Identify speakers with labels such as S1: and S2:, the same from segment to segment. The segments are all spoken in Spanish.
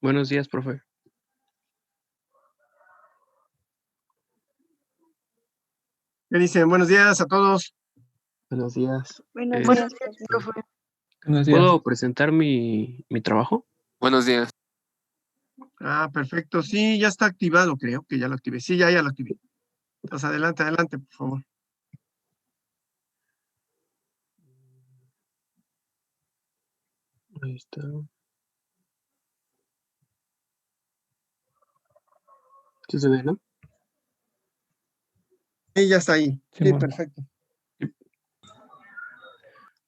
S1: Buenos días, profe.
S2: ¿Qué dicen? Buenos días a todos.
S1: Buenos días.
S3: Buenos días, profe.
S4: Buenos días.
S1: ¿Puedo presentar mi trabajo?
S4: Buenos días.
S2: Ah, perfecto. Sí, ya está activado, creo que ya lo activé. Sí, ya lo activé. Entonces, adelante, por favor.
S1: Ahí está. ¿Sí se ve, no?
S2: Sí, ya está ahí. Sí,
S4: Simón.
S2: perfecto.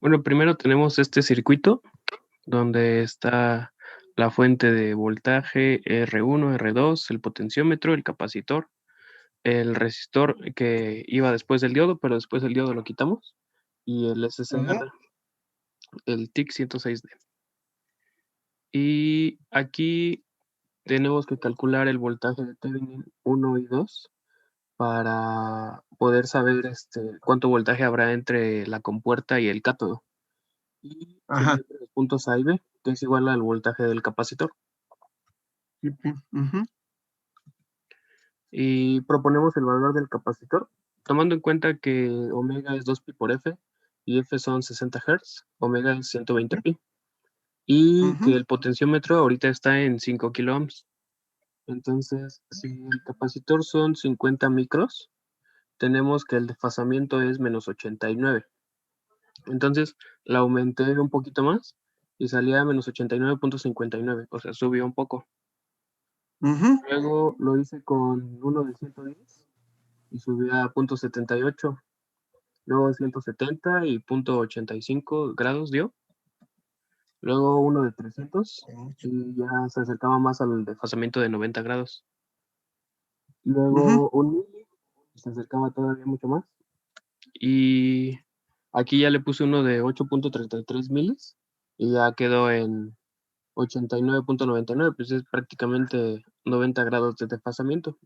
S1: Bueno, primero tenemos este circuito donde está la fuente de voltaje R1, R2, el potenciómetro, el capacitor, el resistor que iba después del diodo, pero después del diodo lo quitamos, y el SCR, el TIC 106D. Y aquí tenemos que calcular el voltaje de Thevenin 1 y 2 para poder saber cuánto voltaje habrá entre la compuerta y el cátodo. Y
S2: Ajá.
S1: entre los puntos A y B, que es igual al voltaje del capacitor.
S2: Sí, ujú.
S1: Y proponemos el valor del capacitor, tomando en cuenta que omega es 2pi por F y F son 60 Hz, omega es 120 pi. Y que el potenciómetro ahorita está en 5 kiloohms. Entonces, si el capacitor son 50 micros, tenemos que el desfasamiento es menos 89. Entonces, la aumenté un poquito más y salía a menos 89.59, o sea, subió un poco. Luego lo hice con uno de 110 y subía a 0.78. Luego 170 y 0.85 grados dio. Luego uno de 300 y ya se acercaba más al desfasamiento de 90 grados. Luego un mili se acercaba todavía mucho más. Y aquí ya le puse uno de 8.33 milis y ya quedó en 89.99, pues es prácticamente 90 grados de desfasamiento.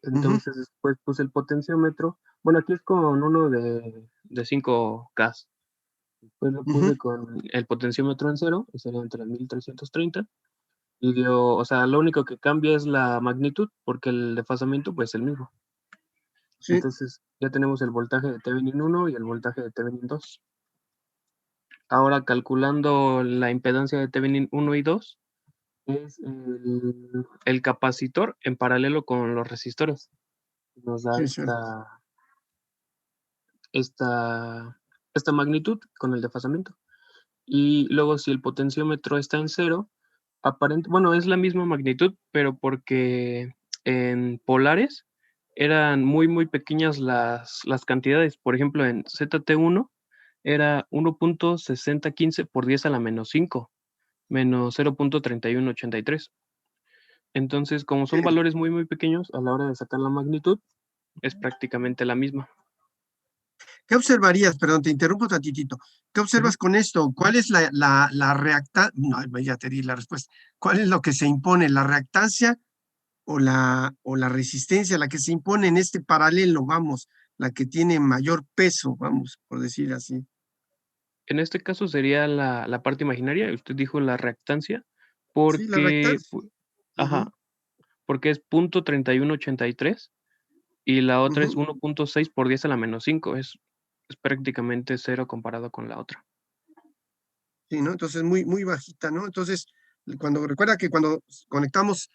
S1: Entonces después puse el potenciómetro. Bueno, aquí es con uno de 5K. Después lo puse con el potenciómetro en cero, que serían 3330. Y dio, o sea, lo único que cambia es la magnitud, porque el desfasamiento pues es el mismo.
S2: Sí.
S1: Entonces ya tenemos el voltaje de Thevenin 1 y el voltaje de Thevenin 2. Ahora calculando la impedancia de Thevenin 1 y 2, es el capacitor en paralelo con los resistores. Nos da esta magnitud con el desfasamiento. Y luego si el potenciómetro está en cero, bueno, es la misma magnitud, pero porque en polares eran muy, muy pequeñas las cantidades. Por ejemplo, en ZT1 era 1.6015 por 10 a la menos 5, menos 0.3183. Entonces, como son valores muy, muy pequeños, a la hora de sacar la magnitud, es prácticamente la misma.
S2: ¿Qué observarías? Perdón, te interrumpo tantitito. ¿Qué observas con esto? ¿Cuál es la reactancia? No, ya te di la respuesta. ¿Cuál es lo que se impone? ¿La reactancia o la resistencia, la que se impone en este paralelo, vamos, la que tiene mayor peso, vamos, por decir así?
S1: En este caso sería la parte imaginaria, usted dijo la reactancia,
S2: Sí, la
S1: porque,
S2: reactancia.
S1: ajá, porque es 0.3183 y la otra es 1.6 por 10 a la menos 5, es prácticamente cero comparado con la otra.
S2: Sí, ¿no? Entonces muy, muy bajita, ¿no? Entonces, recuerda que cuando conectamos,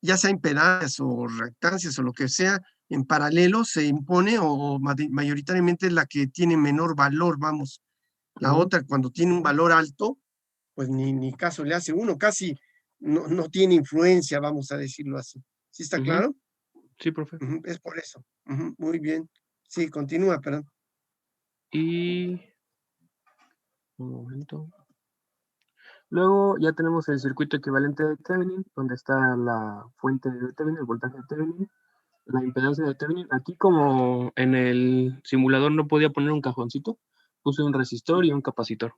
S2: ya sea impedancias o reactancias o lo que sea, en paralelo se impone o mayoritariamente la que tiene menor valor, vamos. La otra, cuando tiene un valor alto, pues ni caso le hace uno, casi no tiene influencia, vamos a decirlo así. ¿Sí está claro?
S1: Sí, profe.
S2: Es por eso. Muy bien. Sí, continúa, perdón.
S1: Y un momento. Luego ya tenemos el circuito equivalente de Thevenin, donde está la fuente de Thevenin, el voltaje de Thevenin, la impedancia de Thevenin. Aquí, como en el simulador no podía poner un cajoncito, puse un resistor y un capacitor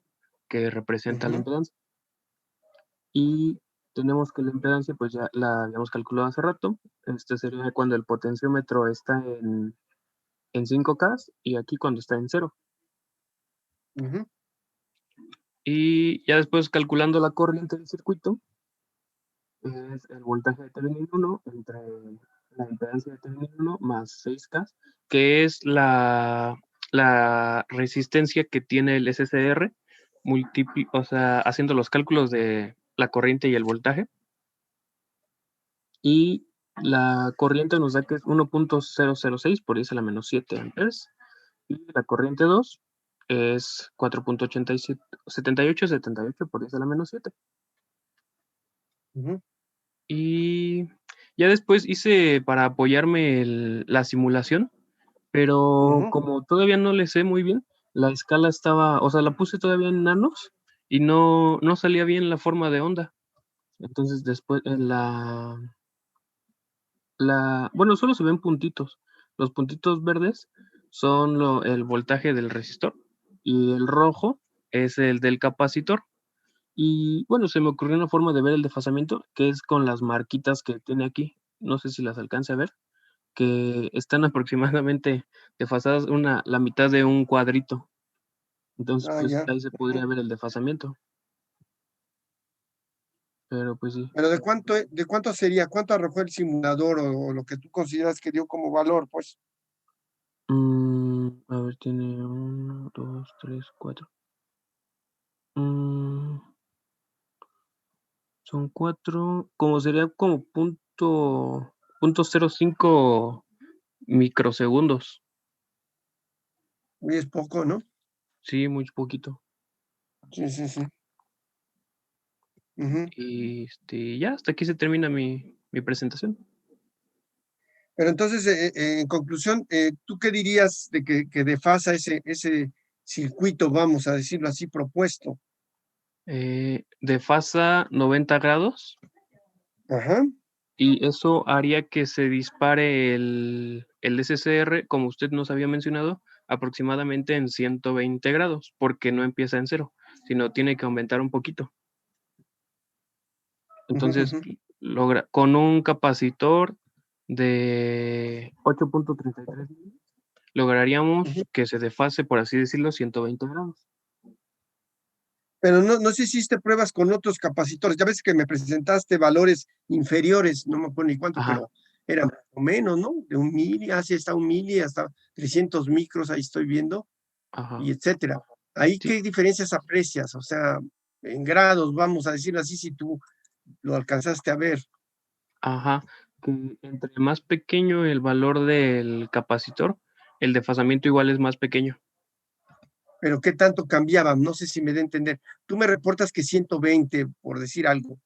S1: que representa la impedancia. Y tenemos que la impedancia, pues ya la habíamos calculado hace rato. Este sería cuando el potenciómetro está en 5K y aquí cuando está en 0. Y ya después calculando la corriente del circuito, es el voltaje de Thevenin 1 entre la impedancia de Thevenin 1 más 6K, que es la resistencia que tiene el SCR, o sea, haciendo los cálculos de la corriente y el voltaje. Y la corriente nos da que es 1.006 por 10 a la menos 7 amperes. Y la corriente 2 es 4.7878 por 10 a la menos 7. Y ya después hice para apoyarme la simulación, pero como todavía no le sé muy bien, la escala estaba, o sea, la puse todavía en nanos y no salía bien la forma de onda. Entonces después bueno, solo se ven puntitos. Los puntitos verdes son el voltaje del resistor y el rojo es el del capacitor. Y bueno, se me ocurrió una forma de ver el desfasamiento, que es con las marquitas que tiene aquí. No sé si las alcance a ver, que están aproximadamente desfasadas la mitad de un cuadrito. Entonces, pues
S2: Ya.
S1: ahí se podría ver el desfasamiento. Pero pues sí.
S2: Pero ¿de cuánto sería? ¿Cuánto arrojó el simulador o lo que tú consideras que dio como valor? Pues
S1: A ver, tiene 1, 2, 3, 4. Son 4, como sería como punto 0.05 microsegundos.
S2: Uy, es poco, ¿no?
S1: Sí, muy poquito.
S2: Sí.
S1: Y ya, hasta aquí se termina mi presentación.
S2: Pero entonces, en conclusión, ¿tú qué dirías de que desfasa ese circuito, vamos a decirlo así, propuesto?
S1: Desfasa 90 grados
S2: Ajá.
S1: y eso haría que se dispare el SCR, como usted nos había mencionado, aproximadamente en 120 grados, porque no empieza en 0, sino tiene que aumentar un poquito. Entonces, logra con un capacitor de 8.33 lograríamos que se desfase, por así decirlo, 120 grados.
S2: Pero no sé si hiciste pruebas con otros capacitores. Ya ves que me presentaste valores inferiores, no me acuerdo ni cuánto, pero eran más o menos, ¿no? De 1 mili, así está 1 mili, hasta 300 micros, ahí estoy viendo, y etcétera. Ahí,
S1: Sí.
S2: ¿qué diferencias aprecias? O sea, en grados, vamos a decirlo así, si tú lo alcanzaste a ver.
S1: Que entre más pequeño el valor del capacitor, el desfasamiento igual es más pequeño.
S2: Pero ¿qué tanto cambiaban? No sé si me da a entender. Tú me reportas que 120, por decir algo,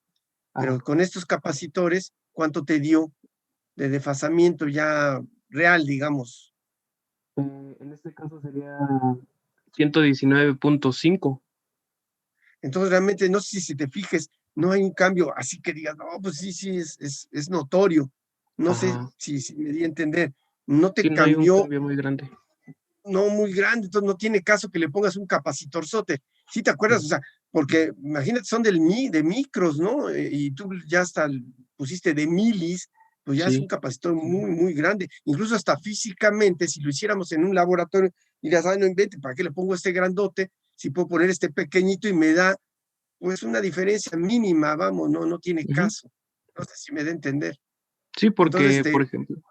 S2: pero con estos capacitores, ¿cuánto te dio de desfasamiento ya real, digamos?
S1: En este caso sería 119.5.
S2: Entonces, realmente, no sé si te fijes, no hay un cambio así que digas, no, pues sí, es notorio. No sé si me di a entender. No te
S1: Sí, no hay un
S2: cambió,
S1: cambio muy grande.
S2: no muy grande, entonces no tiene caso que le pongas un capacitorzote. ¿Sí te acuerdas? O sea, porque imagínate, son de micros, ¿no? Y tú ya hasta pusiste de milis, pues ya es un capacitor muy grande. Incluso hasta físicamente, si lo hiciéramos en un laboratorio, dirías, ay, no invente, ¿para qué le pongo este grandote? Si puedo poner este pequeñito y me da, pues, una diferencia mínima, vamos, no tiene caso. No sé si me da a entender.
S1: Sí,
S2: Entonces,
S1: porque, por ejemplo,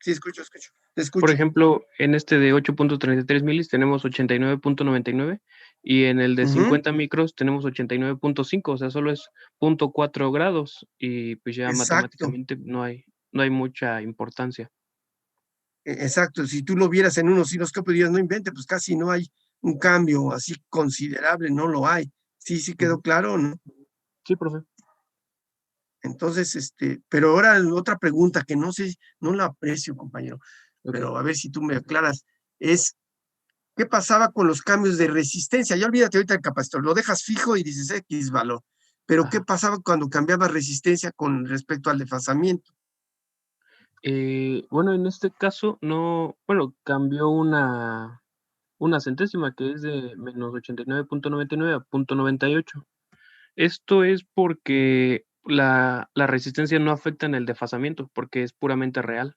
S2: sí, escucho, te
S1: por
S2: escucho.
S1: ejemplo, en este de 8.33 milis tenemos 89.99 y en el de 50 micros tenemos 89.5, o sea, solo es 0.4 grados y pues ya
S2: Exacto.
S1: matemáticamente no hay mucha importancia.
S2: Exacto, si tú lo vieras en un osciloscopio dirías, no invente, pues casi no hay un cambio así considerable, no lo hay. Sí quedó claro, ¿no?
S1: Sí, profe.
S2: Entonces, pero ahora otra pregunta que no sé, no la aprecio, compañero, pero a ver si tú me aclaras, es, ¿qué pasaba con los cambios de resistencia? Ya olvídate ahorita del capacitor, lo dejas fijo y dices X valor, pero ¿qué pasaba cuando cambiaba resistencia con respecto al desfasamiento?
S1: Bueno, en este caso no, bueno, cambió una centésima que es de menos 89.99 a 0.98. Esto es porque la resistencia no afecta en el desfasamiento, porque es puramente real.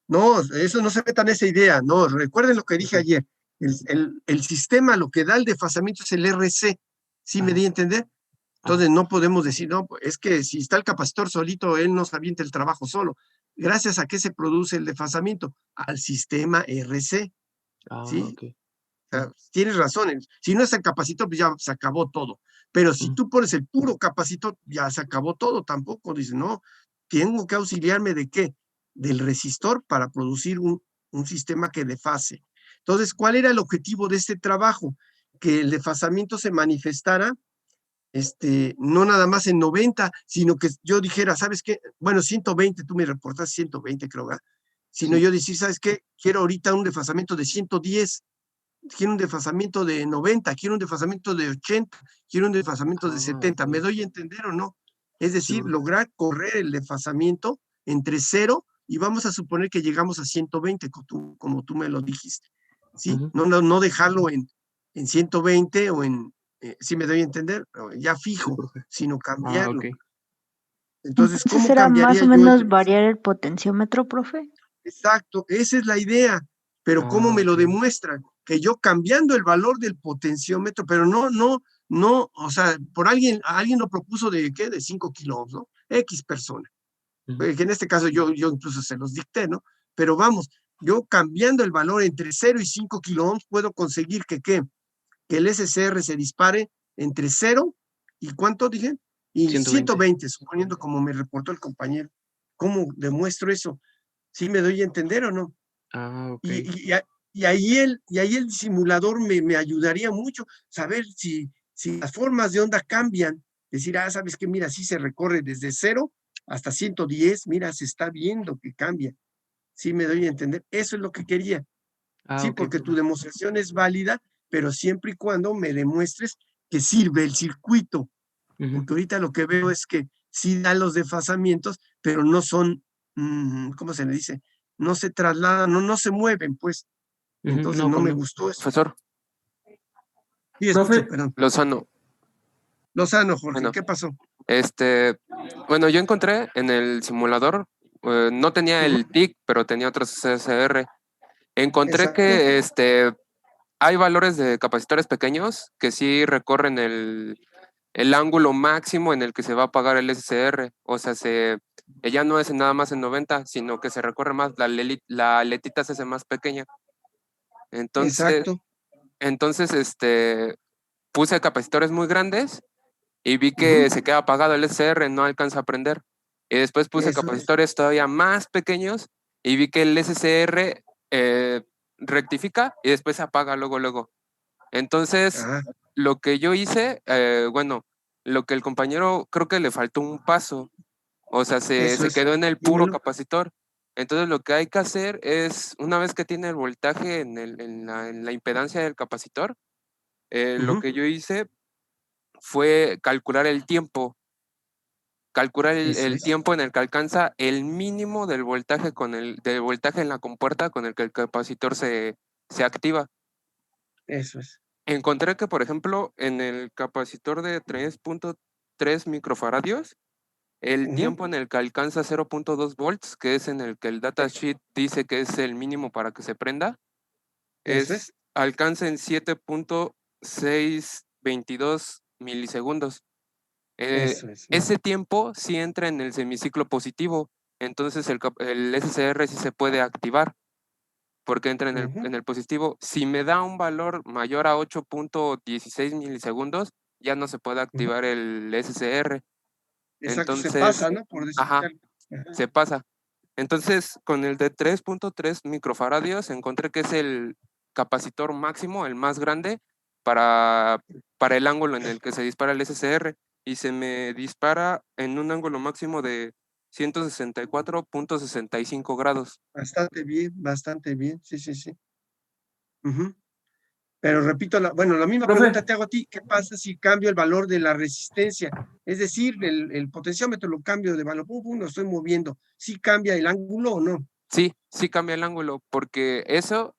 S2: No, eso no se meta en esa idea, no, recuerden lo que dije ayer, el sistema lo que da el desfasamiento es el RC, ¿sí me di a entender? Entonces no podemos decir, no, es que si está el capacitor solito, él no se avienta el trabajo solo. ¿Gracias a qué se produce el desfasamiento? Al sistema RC, ¿sí?
S1: Ok.
S2: O sea, tienes razón. Si no es el capacitor, pues ya se acabó todo. Pero si tú pones el puro capacitor, ya se acabó todo. Tampoco dices, no, tengo que auxiliarme de qué? Del resistor para producir un sistema que desfase. Entonces, ¿cuál era el objetivo de este trabajo? Que el desfasamiento se manifestara no nada más en 90, sino que yo dijera, ¿sabes qué? Bueno, 120, tú me reportas 120, creo, ¿verdad? Sino yo decir, ¿sabes qué? Quiero ahorita un desfasamiento de 110, quiero un desfasamiento de 90, quiero un desfasamiento de 80, quiero un desfasamiento de 70. ¿Me doy a entender o no? Es decir, lograr correr el desfasamiento entre 0 y vamos a suponer que llegamos a 120, como tú me lo dijiste, ¿sí? No dejarlo en 120 o si me doy a entender, ya fijo, sino cambiarlo.
S1: Ok.
S2: Entonces, ¿cómo
S3: ¿será más
S2: cambiaría
S3: o
S2: yo
S3: menos variar el potenciómetro, profe?
S2: Exacto, esa es la idea. Pero ¿cómo me lo demuestran? Que yo cambiando el valor del potenciómetro, pero no, o sea, alguien lo propuso de 5 kilo, ¿no? X persona. Que en este caso yo incluso se los dicté, ¿no? Pero vamos, yo cambiando el valor entre 0 y 5 kilo ohms puedo conseguir que el SCR se dispare entre 0 y ¿cuánto dije? Y 120, suponiendo como me reportó el compañero. ¿Cómo demuestro eso? ¿Sí me doy a entender o no?
S1: Ok.
S2: Y ahí el simulador me ayudaría mucho saber si las formas de onda cambian. Decir, ¿sabes qué? Mira, sí se recorre desde 0 hasta 110, mira, se está viendo que cambia. Sí me doy a entender. Eso es lo que quería. Sí,
S1: Ok,
S2: porque tu demostración es válida, pero siempre y cuando me demuestres que sirve el circuito. Porque ahorita lo que veo es que sí da los desfasamientos, pero no son, ¿cómo se le dice? No se trasladan, no se mueven, pues. Entonces no me gustó eso.
S4: Profesor.
S2: Sí, escucho, perdón.
S4: Lozano,
S2: Jorge,
S4: bueno,
S2: ¿qué pasó?
S4: bueno, yo encontré en el simulador, no tenía el TIC, pero tenía otros CSR. Encontré
S2: Exacto.
S4: que hay valores de capacitores pequeños que sí recorren el ángulo máximo en el que se va a apagar el SCR. O sea, ya no es nada más en 90, sino que se recorre más, la aletita se hace más pequeña.
S2: Exacto.
S4: Entonces, puse capacitores muy grandes y vi que se queda apagado el SCR, no alcanza a prender. Y después puse capacitores todavía más pequeños y vi que el SCR rectifica y después se apaga luego. Entonces, lo que yo hice, bueno, lo que el compañero creo que le faltó un paso, o sea, se quedó en el puro capacitor. Entonces, lo que hay que hacer es, una vez que tiene el voltaje en la impedancia del capacitor, lo que yo hice fue calcular el tiempo, el tiempo en el que alcanza el mínimo del voltaje del voltaje en la compuerta con el que el capacitor se activa.
S2: Eso es.
S4: Encontré que, por ejemplo, en el capacitor de 3.3 microfaradios, el tiempo en el que alcanza 0.2 volts, que es en el que el datasheet dice que es el mínimo para que se prenda, alcanza en 7.622 milisegundos. Ese tiempo sí entra en el semiciclo positivo, entonces el SCR sí se puede activar porque entra en el positivo. Si me da un valor mayor a 8.16 milisegundos, ya no se puede activar el SCR.
S2: Exacto,
S4: Entonces,
S2: se pasa, ¿no? Por decir
S4: se pasa. Entonces, con el de 3.3 microfaradios, encontré que es el capacitor máximo, el más grande, para el ángulo en el que se dispara el SCR. Y se me dispara en un ángulo máximo de 164.65 grados.
S2: Bastante bien, sí. Pero repito, la misma pregunta te hago a ti, ¿qué pasa si cambio el valor de la resistencia? Es decir, el potenciómetro lo cambio de valor, lo estoy moviendo, ¿sí cambia el ángulo o no?
S4: Sí cambia el ángulo, porque ese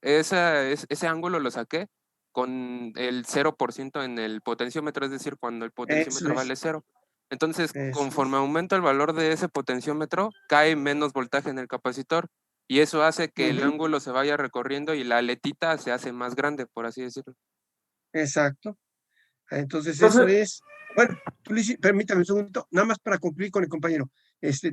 S4: ángulo lo saqué con el 0% en el potenciómetro, es decir, cuando el potenciómetro vale 0. Entonces, conforme aumenta el valor de ese potenciómetro, cae menos voltaje en el capacitor y eso hace que el ángulo se vaya recorriendo y la aletita se hace más grande, por así decirlo.
S2: Exacto. Entonces eso es Bueno, permítame un segundito, nada más para concluir con el compañero.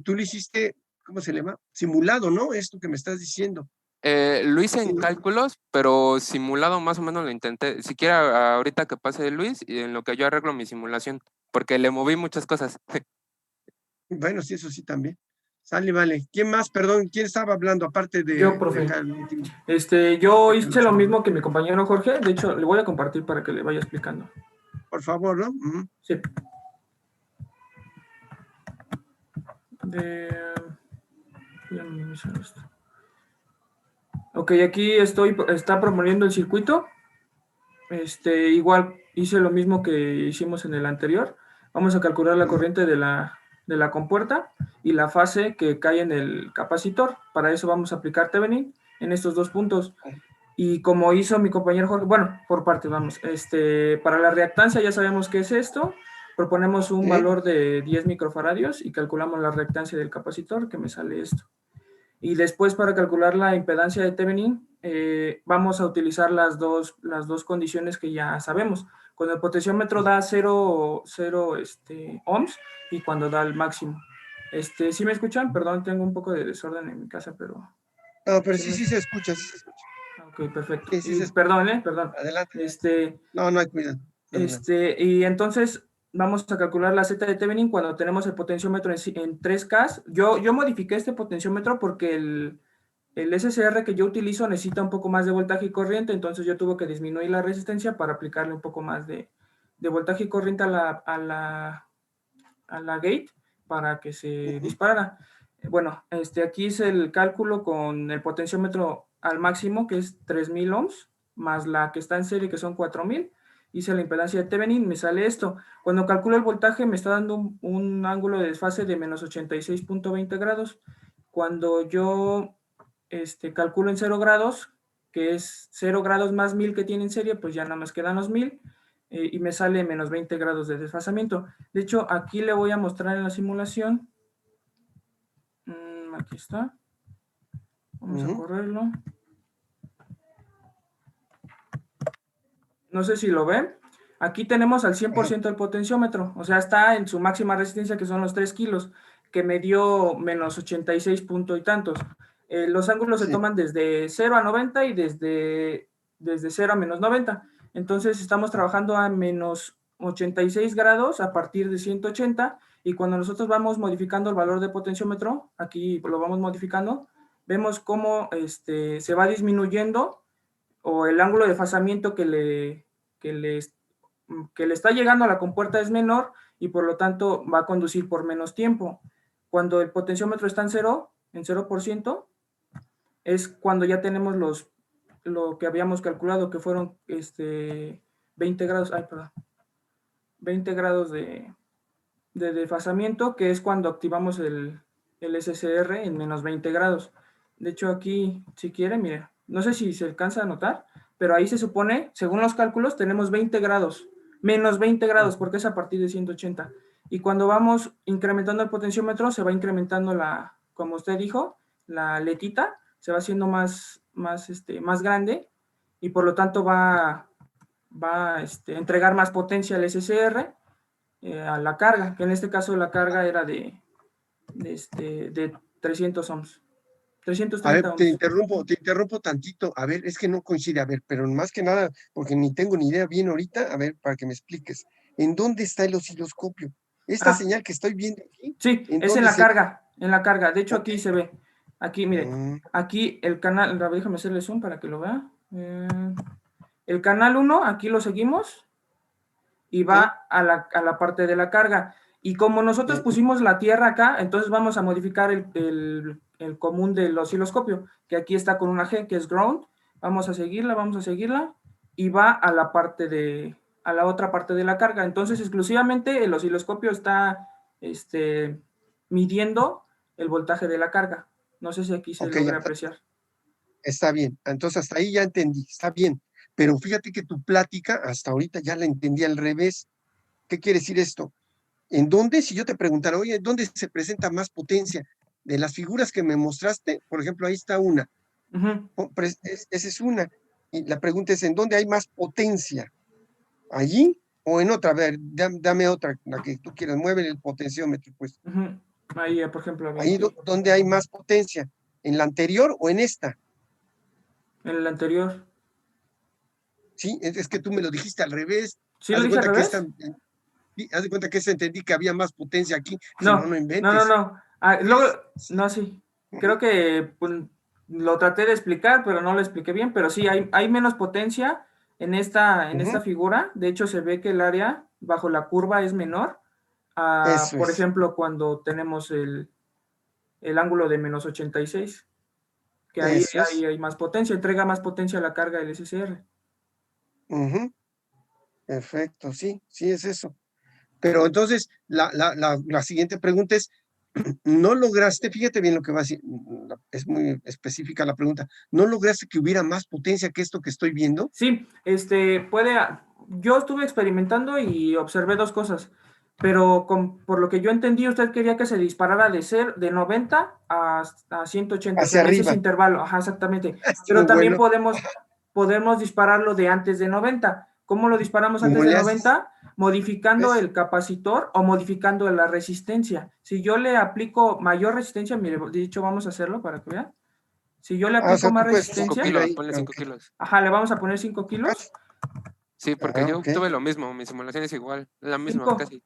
S2: Tú lo hiciste, ¿cómo se llama? Simulado, ¿no? Esto que me estás diciendo.
S4: Lo hice
S2: Sí,
S4: en
S2: ¿no?
S4: cálculos, pero simulado más o menos lo intenté. Siquiera ahorita que pase Luis, y en lo que yo arreglo mi simulación, porque le moví muchas cosas.
S2: Bueno, sí, eso sí también. Sale, vale. ¿Quién más? Perdón, ¿quién estaba hablando aparte
S5: Yo,
S2: de
S5: profe.
S2: acá el último?
S5: Yo
S2: De
S5: hice
S2: Carlos.
S5: lo mismo que mi compañero Jorge. De hecho, le voy a compartir para que le vaya explicando.
S2: Por favor, ¿no?
S5: Sí. Voy a minimizar esto. Ok, aquí está proponiendo el circuito. Igual hice lo mismo que hicimos en el anterior. Vamos a calcular la corriente de la compuerta y la fase que cae en el capacitor. Para eso vamos a aplicar Thevenin en estos dos puntos. Y como hizo mi compañero Jorge, bueno, por parte, vamos, para la reactancia ya sabemos qué es esto. Proponemos un valor de 10 microfaradios y calculamos la reactancia del capacitor, que me sale esto. Y después, para calcular la impedancia de Thevenin, vamos a utilizar las dos condiciones que ya sabemos. Cuando el potenciómetro da 0 ohms y cuando da el máximo. ¿Sí me escuchan? Perdón, tengo un poco de desorden en mi casa, pero...
S2: No, pero sí se escucha, sí se escucha.
S5: Ok, perfecto.
S2: Sí, se escucha.
S5: Perdón.
S2: Adelante. No hay cuidado.
S5: Y entonces vamos a calcular la Z de Thevenin cuando tenemos el potenciómetro en 3K. Yo modifiqué este potenciómetro porque el SCR que yo utilizo necesita un poco más de voltaje y corriente, entonces yo tuve que disminuir la resistencia para aplicarle un poco más de voltaje y corriente a la gate para que se disparara. Bueno, aquí hice el cálculo con el potenciómetro al máximo, que es 3000 ohms, más la que está en serie, que son 4000. Hice la impedancia de Thevenin, me sale esto. Cuando calculo el voltaje, me está dando un ángulo de desfase de menos 86.20 grados. Cuando yo calculo en 0 grados, que es 0 grados más 1000 que tiene en serie, pues ya nada más quedan los 1000. Y me sale menos 20 grados de desfasamiento. De hecho, aquí le voy a mostrar en la simulación. Aquí está. Vamos a correrlo. No sé si lo ven. Aquí tenemos al 100% el potenciómetro. O sea, está en su máxima resistencia, que son los 3 kilos, que me dio menos 86 punto y tantos. Los ángulos se toman desde 0 a 90 y desde 0 a menos 90. Entonces estamos trabajando a menos 86 grados a partir de 180, y cuando nosotros vamos modificando el valor de potenciómetro, aquí lo vamos modificando, vemos cómo se va disminuyendo, o el ángulo de desfasamiento que le está llegando a la compuerta es menor, y por lo tanto va a conducir por menos tiempo. Cuando el potenciómetro está en 0%, es cuando ya tenemos lo que habíamos calculado, que fueron 20 grados, 20 grados de desfasamiento, que es cuando activamos el SCR en menos 20 grados. De hecho, aquí, si quieren, mire, no sé si se alcanza a notar, pero ahí se supone, según los cálculos, tenemos 20 grados, menos 20 grados, porque es a partir de 180. Y cuando vamos incrementando el potenciómetro, se va incrementando como usted dijo, la letita, se va haciendo más grande, y por lo tanto va a entregar más potencia al SCR, a la carga, que en este caso la carga era de 300 ohms. 330
S2: a ver,
S5: ohms.
S2: te interrumpo tantito. A ver, es que no coincide. A ver, pero más que nada, porque ni tengo ni idea bien ahorita, a ver, para que me expliques. ¿En dónde está el osciloscopio? Esta señal que estoy viendo aquí.
S5: Sí, es en la carga, De hecho, aquí se ve. Aquí, mire, aquí el canal, déjame hacerle zoom para que lo vea. El canal 1, aquí lo seguimos, y va a la parte de la carga. Y como nosotros pusimos la tierra acá, entonces vamos a modificar el común del osciloscopio, que aquí está con una G, que es ground. Vamos a seguirla, y va a la otra parte de la carga. Entonces, exclusivamente el osciloscopio está midiendo el voltaje de la carga. No sé si aquí se logra apreciar.
S2: Está bien, entonces hasta ahí ya entendí, está bien. Pero fíjate que tu plática hasta ahorita ya la entendí al revés. ¿Qué quiere decir esto? ¿En dónde? Si yo te preguntara, oye, ¿dónde se presenta más potencia? De las figuras que me mostraste, por ejemplo, ahí está una. Esa es una. Y la pregunta es, ¿en dónde hay más potencia? ¿Allí O en otra, a ver, dame otra, la que tú quieras, mueve el potenciómetro, pues.
S5: Ujú. Ahí, por ejemplo,
S2: Ahí donde hay más potencia, ¿en la anterior o en esta?
S5: en el anterior.
S2: Sí, es que tú me lo dijiste al revés.
S5: ¿Sí
S2: Haz
S5: lo
S2: de
S5: dije al
S2: cuenta que
S5: revés?
S2: sí, haz de cuenta que esta entendí que había más potencia aquí. Dije, no,
S5: No,
S2: no
S5: no, no,
S2: inventes.
S5: no. Ah, luego,
S2: Sí.
S5: no, sí. Creo
S2: Ujú.
S5: que pues, lo traté de explicar, pero no lo expliqué bien. Pero sí, hay menos potencia en esta figura. De hecho, se ve que el área bajo la curva es menor.
S2: Eso
S5: Por
S2: es.
S5: ejemplo, cuando tenemos el ángulo de menos 86, que ahí
S2: Eso es.
S5: hay más potencia, entrega más potencia a la carga del SSR.
S2: Ujú. Perfecto, sí, sí es eso. Pero entonces, la siguiente pregunta es, ¿no lograste, fíjate bien lo que va a decir, es muy específica la pregunta, ¿no lograste que hubiera más potencia que esto que estoy viendo?
S5: Sí, yo estuve experimentando y observé dos cosas, pero por lo que yo entendí, usted quería que se disparara de 90 a 180, o sea,
S2: Hacia
S5: en ese
S2: arriba.
S5: intervalo, ajá, exactamente.
S2: Así
S5: Pero
S2: muy
S5: también
S2: bueno.
S5: podemos dispararlo de antes de 90. ¿Cómo lo disparamos antes
S2: ¿Cómo
S5: de
S2: le haces?
S5: 90? Modificando
S2: ¿Ves?
S5: el capacitor o modificando la resistencia. Si yo le aplico mayor resistencia, mire, de hecho vamos a hacerlo para que vean. Si yo le
S2: Ah, o
S5: aplico
S2: sea,
S5: más
S2: tú puedes
S4: 5
S5: resistencia,
S2: construir
S4: kilos,
S2: ahí.
S4: ponle 5
S2: Ok.
S4: kilos.
S5: ajá, le vamos a poner 5 kilos.
S4: Sí, porque
S2: Ah,
S4: yo
S2: ok.
S4: tuve lo mismo, mi simulación es igual, la misma,
S5: 5.
S4: casi.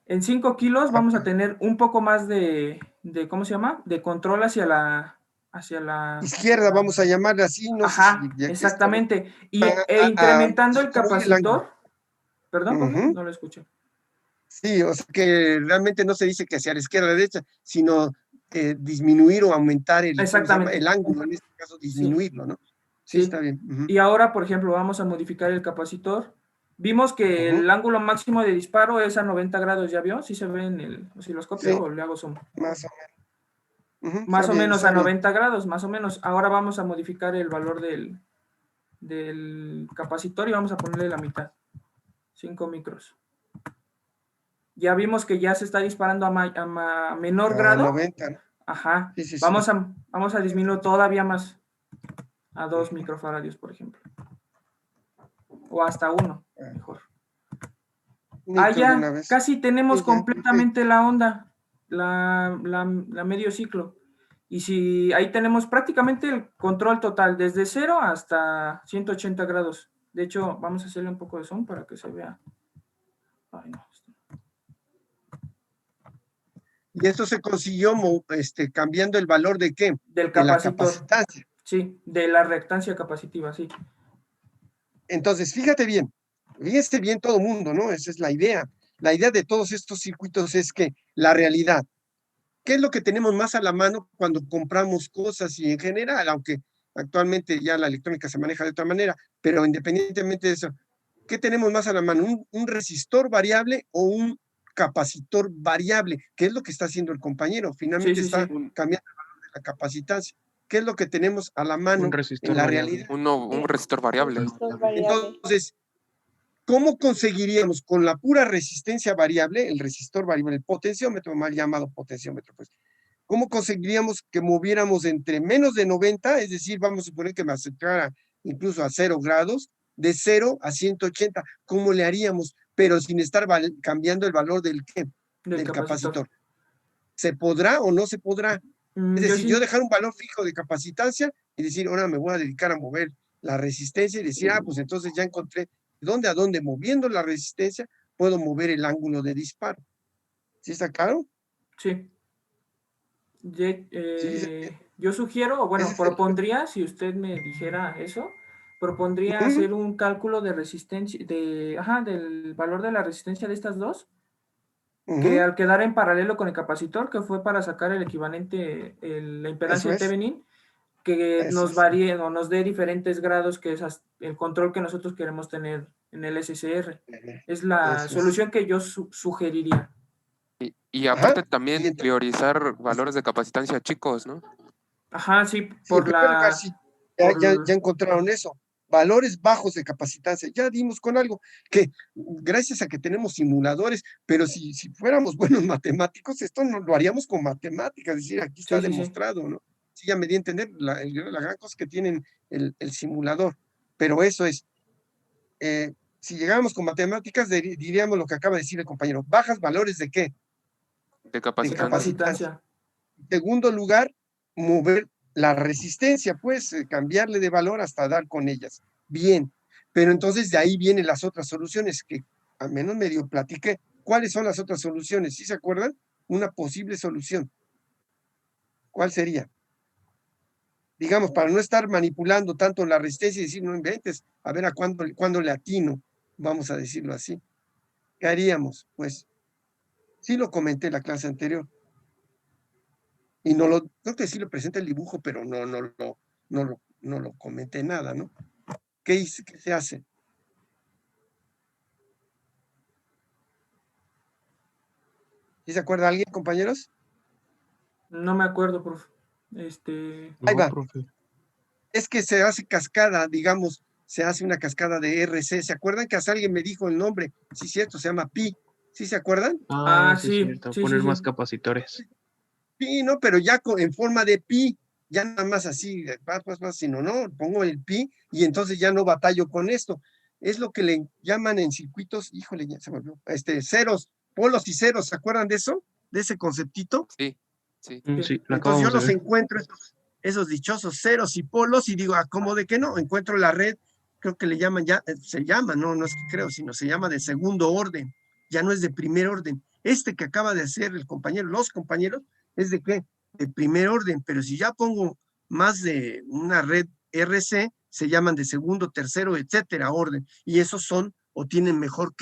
S5: En 5 kilos
S2: Ah,
S5: vamos a tener un poco más ¿cómo se llama? De control hacia la,
S2: izquierda, vamos a llamarla así, no sé si
S5: ajá,
S2: ya que está bien.
S5: exactamente. E
S2: A
S5: incrementando el
S2: disminuir el ángulo.
S5: capacitor, perdón, profe,
S2: Ujú.
S5: no lo escuché.
S2: Sí, o sea que realmente no se dice que hacia la izquierda o la derecha, sino disminuir o aumentar ¿cómo se llama?
S5: Exactamente,
S2: El ángulo, en este caso
S5: sí,
S2: disminuirlo, ¿no? Sí, está
S5: sí.
S2: bien. Ujú,
S5: Y ahora, por ejemplo, vamos a modificar el capacitor. Vimos que
S2: ujú.
S5: el ángulo máximo de disparo es a 90 grados, ¿ya vio? ¿Sí se ve en el osciloscopio
S2: Sí,
S5: o le hago zoom?
S2: más o menos. Ujú,
S5: Más o menos
S2: está
S5: a
S2: bien.
S5: 90 grados, más o menos. Ahora vamos a modificar el valor del capacitor y vamos a ponerle la mitad, 5 micros. Ya vimos que ya se está disparando a menor
S2: A
S5: grado.
S2: 90, ¿no?
S5: Ajá.
S2: Sí, sí, sí.
S5: Vamos a disminuirlo todavía más, a 2
S2: Ujú.
S5: microfaradios, por ejemplo. O hasta 1,
S2: Ah,
S5: mejor.
S2: micro de una
S5: Ya,
S2: vez.
S5: casi tenemos
S2: Sí, ya, perfecto.
S5: completamente la onda, la medio ciclo. Y si ahí tenemos prácticamente el control total, desde 0 hasta 180 grados. De hecho, vamos a hacerle un poco de zoom para que se vea. Ay, no.
S2: Y esto se consiguió cambiando el valor de qué?
S5: Del
S2: De la
S5: capacitor,
S2: capacitancia.
S5: sí, de la reactancia capacitiva, sí.
S2: Entonces, fíjate bien todo mundo, ¿no? Esa es la idea. La idea de todos estos circuitos es que la realidad, ¿qué es lo que tenemos más a la mano cuando compramos cosas y en general, aunque actualmente ya la electrónica se maneja de otra manera, pero independientemente de eso, ¿qué tenemos más a la mano? ¿Un resistor variable o un capacitor variable? ¿Qué es lo que está haciendo el compañero?
S5: Sí,
S2: Finalmente
S5: sí,
S2: está
S5: sí.
S2: cambiando el valor de la capacitancia. ¿Qué es lo que tenemos a la
S1: Un
S2: mano en
S1: resistor
S2: la
S1: variable.
S2: realidad?
S4: Un resistor variable.
S2: Entonces, ¿cómo conseguiríamos con la pura resistencia variable, el resistor variable, el potenciómetro, mal llamado potenciómetro, pues, cómo conseguiríamos que moviéramos entre menos de 90, es decir, vamos a suponer que me acercara incluso a 0 grados, de 0 a 180, ¿cómo le haríamos? Pero sin estar cambiando el valor del ¿qué?
S5: Del
S2: Del
S5: capacitor.
S2: capacitor. ¿Se podrá o no se podrá? Es
S5: Yo
S2: decir, yo
S5: sí,
S2: dejar un valor fijo de capacitancia y decir, ahora me voy a dedicar a mover la resistencia y decir, pues entonces ya encontré de dónde a dónde moviendo la resistencia puedo mover el ángulo de disparo. ¿Sí está claro?
S5: sí.
S2: Sí,
S5: Yo sugiero, o
S2: ese
S5: bueno,
S2: es el...
S5: propondría, si usted me dijera eso, propondría
S2: Ujú,
S5: hacer un cálculo de resistencia, del valor de la resistencia de estas dos, que
S2: ujú,
S5: al quedar en paralelo con el capacitor, que fue para sacar el equivalente, la impedancia
S2: eso
S5: de
S2: es,
S5: Thevenin, que
S2: eso
S5: nos
S2: es,
S5: varíe o nos dé diferentes grados, que es el control que nosotros queremos tener en el SSR. Es la
S2: eso es.
S5: solución que yo sugeriría.
S4: Y
S2: Ajá.
S4: aparte
S2: Y
S4: también
S2: entonces,
S4: priorizar valores de capacitancia chicos, ¿no?
S5: Ajá, sí,
S2: sí, en primer lugar, sí, ya encontraron eso. Valores bajos de capacitancia. Ya dimos con algo que gracias a que tenemos simuladores, pero si fuéramos buenos matemáticos, esto no lo haríamos con matemáticas, es decir, aquí está
S5: sí, sí, sí.
S2: demostrado, ¿no? Sí, ya me di a entender la gran cosa que tienen el simulador. Pero eso es, si llegáramos con matemáticas, diríamos lo que acaba de decir el compañero. Bajas valores de ¿qué?
S4: De
S5: De
S4: capacitancia.
S5: capacitancia.
S2: Segundo lugar, mover la resistencia, pues cambiarle de valor hasta dar con ellas. Bien, pero entonces de ahí vienen las otras soluciones que al menos medio platiqué. ¿Cuáles son las otras soluciones? ¿Sí se acuerdan? Una posible solución. ¿Cuál sería? Digamos, para no estar manipulando tanto la resistencia y decir, no inventes, a ver a cuándo le atino, vamos a decirlo así. ¿Qué haríamos? Pues sí lo comenté en la clase anterior. Y creo que sí lo presenta el dibujo, pero no lo comenté nada, ¿no? ¿Qué se hace? ¿Sí se acuerda alguien, compañeros?
S5: No me acuerdo, profe.
S2: Ahí
S1: No,
S2: va.
S1: profe.
S2: Es que se hace cascada, digamos, se hace una cascada de RC. ¿Se acuerdan que hasta alguien me dijo el nombre? Sí, cierto, se llama Pi. ¿Sí se acuerdan?
S1: Ah, sí,
S5: Sí,
S1: cierto.
S5: sí,
S1: Poner
S5: sí,
S1: más
S5: sí.
S1: capacitores.
S2: Pi, ¿no? Pero ya en forma de pi, ya nada más así, sino no, pongo el pi y entonces ya no batallo con esto. Es lo que le llaman en circuitos, híjole, ya se me olvidó, ceros, polos y ceros, ¿se acuerdan de eso? De ese conceptito.
S4: Sí, sí.
S1: Sí, lo
S2: Entonces yo
S1: acabamos de
S2: los
S1: ver.
S2: encuentro, esos dichosos ceros y polos, y digo, ¿cómo de que no? Encuentro la red, creo que le llaman ya, se llama, no es que creo, sino se llama de segundo orden, ya no es de primer orden. Este que acaba de hacer el compañero, los compañeros, es de qué? De primer orden, pero si ya pongo más de una red RC, se llaman de segundo, tercero, etcétera, orden, y esos son o tienen mejor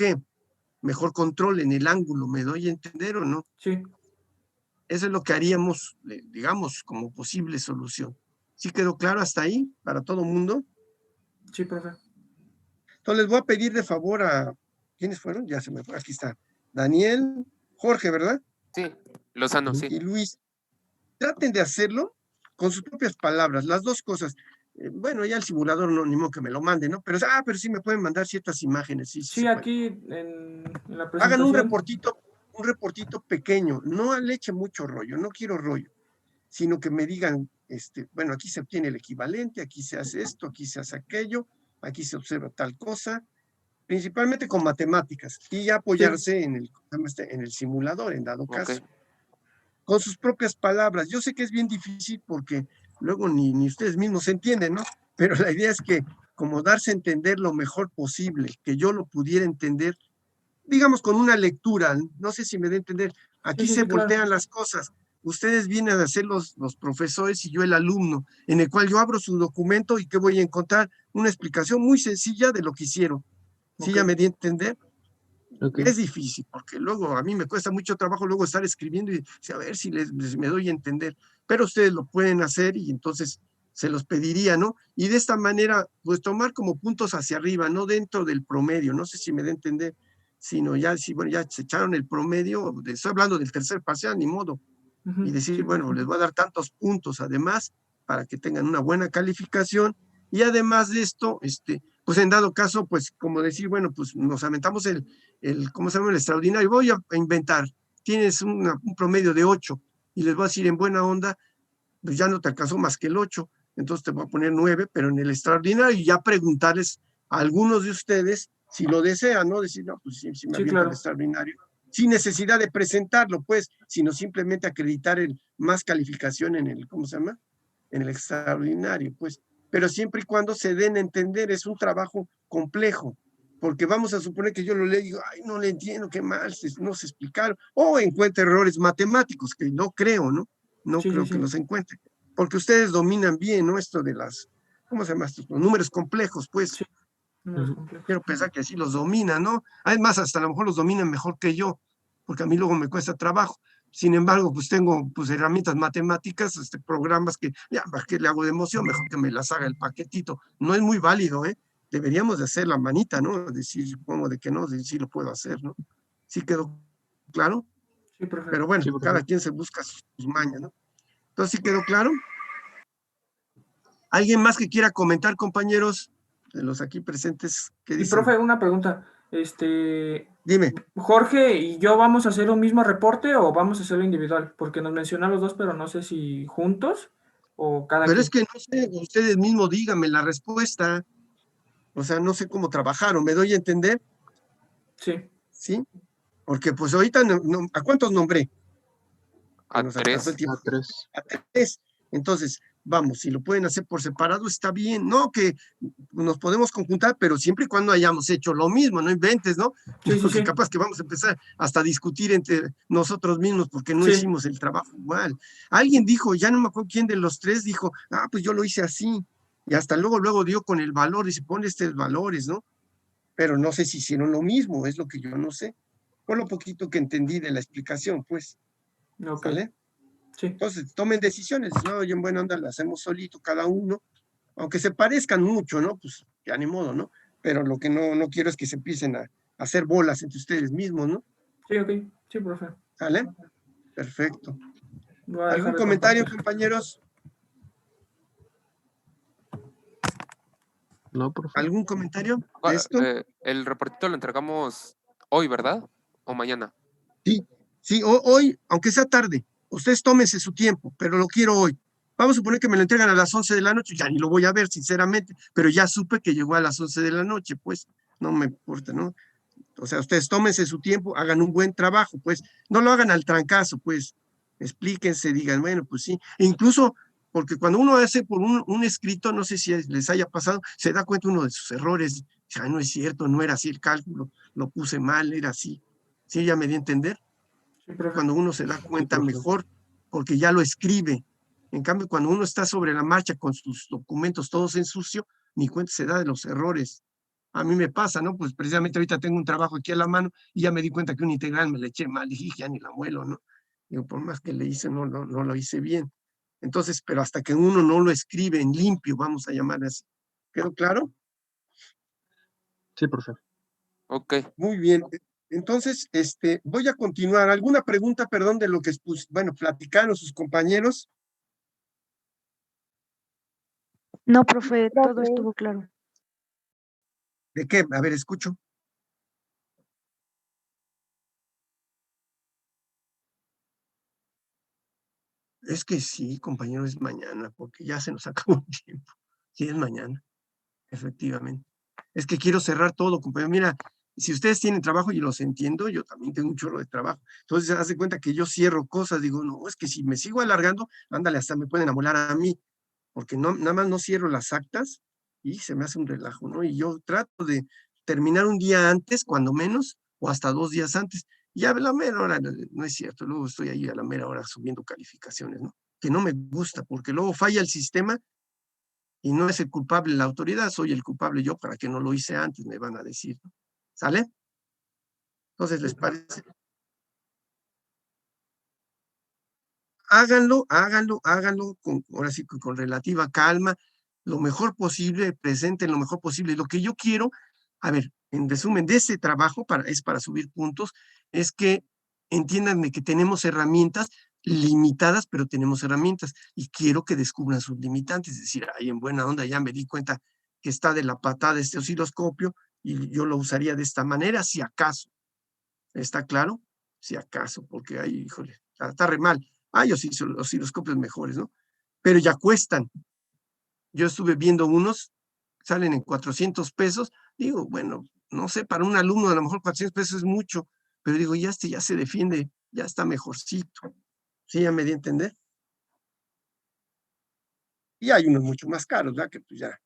S2: control en el ángulo, ¿me doy a entender o no?
S5: Sí,
S2: Eso es lo que haríamos, digamos, como posible solución. ¿Sí quedó claro hasta ahí para todo el mundo?
S5: sí, profe.
S2: Entonces les voy a pedir de favor a... ¿Quiénes fueron? Ya se me fue. Aquí está. Daniel, Jorge, ¿verdad?
S4: Sí, Lozano, sí.
S2: Y Luis. Traten de hacerlo con sus propias palabras, las dos cosas. Bueno, ya el simulador no, ni modo que me lo mande, ¿no? Pero sí me pueden mandar ciertas imágenes, sí
S5: Sí,
S2: se puede.
S5: aquí en la
S2: Hagan un
S5: presentación.
S2: reportito pequeño, no le eche mucho rollo, no quiero rollo, sino que me digan, bueno, aquí se obtiene el equivalente, aquí se hace esto, aquí se hace aquello, aquí se observa tal cosa, principalmente con matemáticas, y apoyarse en el simulador, en dado
S4: Ok.
S2: caso. Con sus propias palabras. Yo sé que es bien difícil porque luego ni ustedes mismos se entienden, ¿no? Pero la idea es que como darse a entender lo mejor posible, que yo lo pudiera entender, digamos con una lectura, no sé si me da a entender,
S5: Sí,
S2: aquí
S5: sí,
S2: se
S5: sí, claro.
S2: voltean las cosas. Ustedes vienen a ser los profesores y yo el alumno, en el cual yo abro su documento y que voy a encontrar una explicación muy sencilla de lo que hicieron. ¿Sí
S5: Ok.
S2: ya me di a entender?
S1: Ok.
S2: Es difícil, porque luego a mí me cuesta mucho trabajo luego estar escribiendo y a ver si me doy a entender, pero ustedes lo pueden hacer y entonces se los pediría, ¿no? Y de esta manera, pues tomar como puntos hacia arriba, no dentro del promedio, no sé si me da a entender, sino ya, si bueno, ya se echaron el promedio, estoy hablando del tercer parcial, ni modo, y decir,
S5: Sí,
S2: bueno,
S5: profe.
S2: les voy a dar tantos puntos además para que tengan una buena calificación y además de esto, pues en dado caso, pues como decir, bueno, pues nos aventamos ¿cómo se llama? El extraordinario, voy a inventar, tienes un promedio de 8 y les voy a decir en buena onda, pues ya no te alcanzó más que el 8, entonces te voy a poner 9, pero en el extraordinario y ya preguntarles a algunos de ustedes si lo desean, ¿no? Decir, no, pues si me
S5: Sí,
S2: aviento el
S5: claro.
S2: extraordinario, sin necesidad de presentarlo, pues, sino simplemente acreditar más calificación en ¿cómo se llama? En el extraordinario, pues. Pero siempre y cuando se den a entender, es un trabajo complejo, porque vamos a suponer que yo lo leo y digo, ay, no le entiendo, qué mal, no se explicaron, o encuentre errores matemáticos, que no creo, ¿no? No
S5: Sí, sí,
S2: creo que
S5: sí.
S2: los encuentre, porque ustedes dominan bien, ¿no? Esto de ¿cómo se llama? Estos números complejos, pues,
S5: Sí, números complejos.
S2: quiero pensar que así los dominan, ¿no? Además, hasta a lo mejor los dominan mejor que yo, porque a mí luego me cuesta trabajo. Sin embargo, pues tengo pues herramientas matemáticas, programas que, ya, ¿para qué le hago de emoción? Mejor que me las haga el paquetito. No es muy válido, ¿eh? Deberíamos de hacer la manita, ¿no? Decir, supongo de que no, de sí lo puedo hacer, ¿no? ¿Sí quedó claro?
S5: Sí, profe.
S2: Pero bueno,
S1: Sí, profe.
S2: cada quien se busca sus mañas, ¿no? Entonces, ¿sí quedó claro? ¿Alguien más que quiera comentar, compañeros, de los aquí presentes? ¿Qué
S5: Y
S2: dicen?
S5: profe, una pregunta.
S2: Dime.
S5: ¿Jorge y yo vamos a hacer un mismo reporte o vamos a hacerlo individual? Porque nos mencionan los dos, pero no sé si juntos o cada
S2: Pero es
S5: quien.
S2: que no sé, ustedes mismos díganme la respuesta. O sea, no sé cómo trabajaron, ¿me doy a entender?
S5: Sí.
S2: ¿Sí? Porque pues ahorita, ¿a cuántos nombré?
S4: A
S2: Nos alcanzó el
S4: 3.
S2: tiempo.
S1: A 3.
S2: A 3. Entonces, vamos, si lo pueden hacer por separado, está bien. No, que nos podemos conjuntar, pero siempre y cuando hayamos hecho lo mismo, no inventes, ¿no?
S5: Sí,
S2: Porque
S5: sí.
S2: capaz que vamos a empezar hasta a discutir entre nosotros mismos porque no
S5: Sí.
S2: hicimos el trabajo igual. Alguien dijo, ya no me acuerdo quién de los 3 dijo, pues yo lo hice así. Y hasta luego dio con el valor y se pone estos valores, ¿no? Pero no sé si hicieron lo mismo, es lo que yo no sé. Por lo poquito que entendí de la explicación, pues.
S5: Ok.
S2: ¿Sale?
S5: Sí.
S2: Entonces, tomen decisiones. No, oye, en buena onda, lo hacemos solito cada uno. Aunque se parezcan mucho, ¿no? Pues ya ni modo, ¿no? Pero lo que no quiero es que se empiecen a hacer bolas entre ustedes mismos, ¿no?
S5: Sí, ok. Sí, profe.
S2: ¿Sale? Perfecto.
S5: Voy a
S2: ¿Algún
S5: dejar de
S2: comentario,
S5: compartir.
S2: compañeros?
S1: No, profe.
S2: ¿Algún comentario de esto?
S4: El reportito lo entregamos hoy, ¿verdad? ¿O mañana?
S2: Sí, hoy, aunque sea tarde, ustedes tómense su tiempo, pero lo quiero hoy. Vamos a suponer que me lo entregan a las 11 de la noche, ya ni lo voy a ver, sinceramente, pero ya supe que llegó a las 11 de la noche, pues no me importa, ¿no? O sea, ustedes tómense su tiempo, hagan un buen trabajo, pues no lo hagan al trancazo, pues explíquense, digan, bueno, pues sí. E incluso, porque cuando uno hace por un escrito, no sé si les haya pasado, se da cuenta uno de sus errores. No es cierto, no era así el cálculo, lo puse mal, era así. ¿Sí? ¿Ya me di a entender?
S5: Sí, profe.
S2: Cuando uno se da cuenta
S1: profe.
S2: mejor, porque ya lo escribe. En cambio, cuando uno está sobre la marcha con sus documentos todos en sucio, ni cuenta se da de los errores. A mí me pasa, ¿no? Pues precisamente ahorita tengo un trabajo aquí a la mano y ya me di cuenta que un integral me le eché mal, dije, ya ni la muelo, ¿no? Digo, por más que le hice, no lo hice bien. Entonces, pero hasta que uno no lo escribe en limpio, vamos a llamar así. ¿Quedó claro?
S1: Sí, profe.
S4: Ok.
S2: Muy bien. Entonces, voy a continuar. ¿Alguna pregunta, perdón, de lo que, bueno, platicaron sus compañeros?
S3: No, profe, todo estuvo claro.
S2: ¿De qué? A ver, escucho. Es que sí, compañero, es mañana, porque ya se nos acabó el tiempo. Sí, es mañana, efectivamente. Es que quiero cerrar todo, compañero. Mira, si ustedes tienen trabajo, y los entiendo, yo también tengo un chorro de trabajo. Entonces, se hace cuenta que yo cierro cosas, digo, no, es que si me sigo alargando, ándale, hasta me pueden amolar a mí, porque nada más no cierro las actas y se me hace un relajo, ¿no? Y yo trato de terminar un día antes, cuando menos, o hasta 2 días antes. Y a la mera hora, no es cierto, luego estoy ahí a la mera hora subiendo calificaciones, ¿no? Que no me gusta, porque luego falla el sistema y no es el culpable la autoridad, soy el culpable yo para que no lo hice antes, me van a decir, ¿no? ¿Sale? Entonces, ¿les parece? Háganlo ahora sí, con relativa calma, lo mejor posible, presenten lo mejor posible. Lo que yo quiero, a ver, en resumen, de ese trabajo es para subir puntos, es que entiendan que tenemos herramientas limitadas, pero tenemos herramientas y quiero que descubran sus limitantes, es decir, ahí en buena onda ya me di cuenta que está de la patada este osciloscopio y yo lo usaría de esta manera, si acaso. ¿Está claro? Si acaso, porque ahí, híjole, está re mal. Hay osciloscopios mejores, ¿no? Pero ya cuestan. Yo estuve viendo unos, salen en 400 pesos. Digo, bueno, no sé, para un alumno a lo mejor 400 pesos es mucho, pero digo, ya ya se defiende, ya está mejorcito. ¿Sí? ¿Ya me di a entender? Y hay unos mucho más caros, ¿verdad? Que pues ya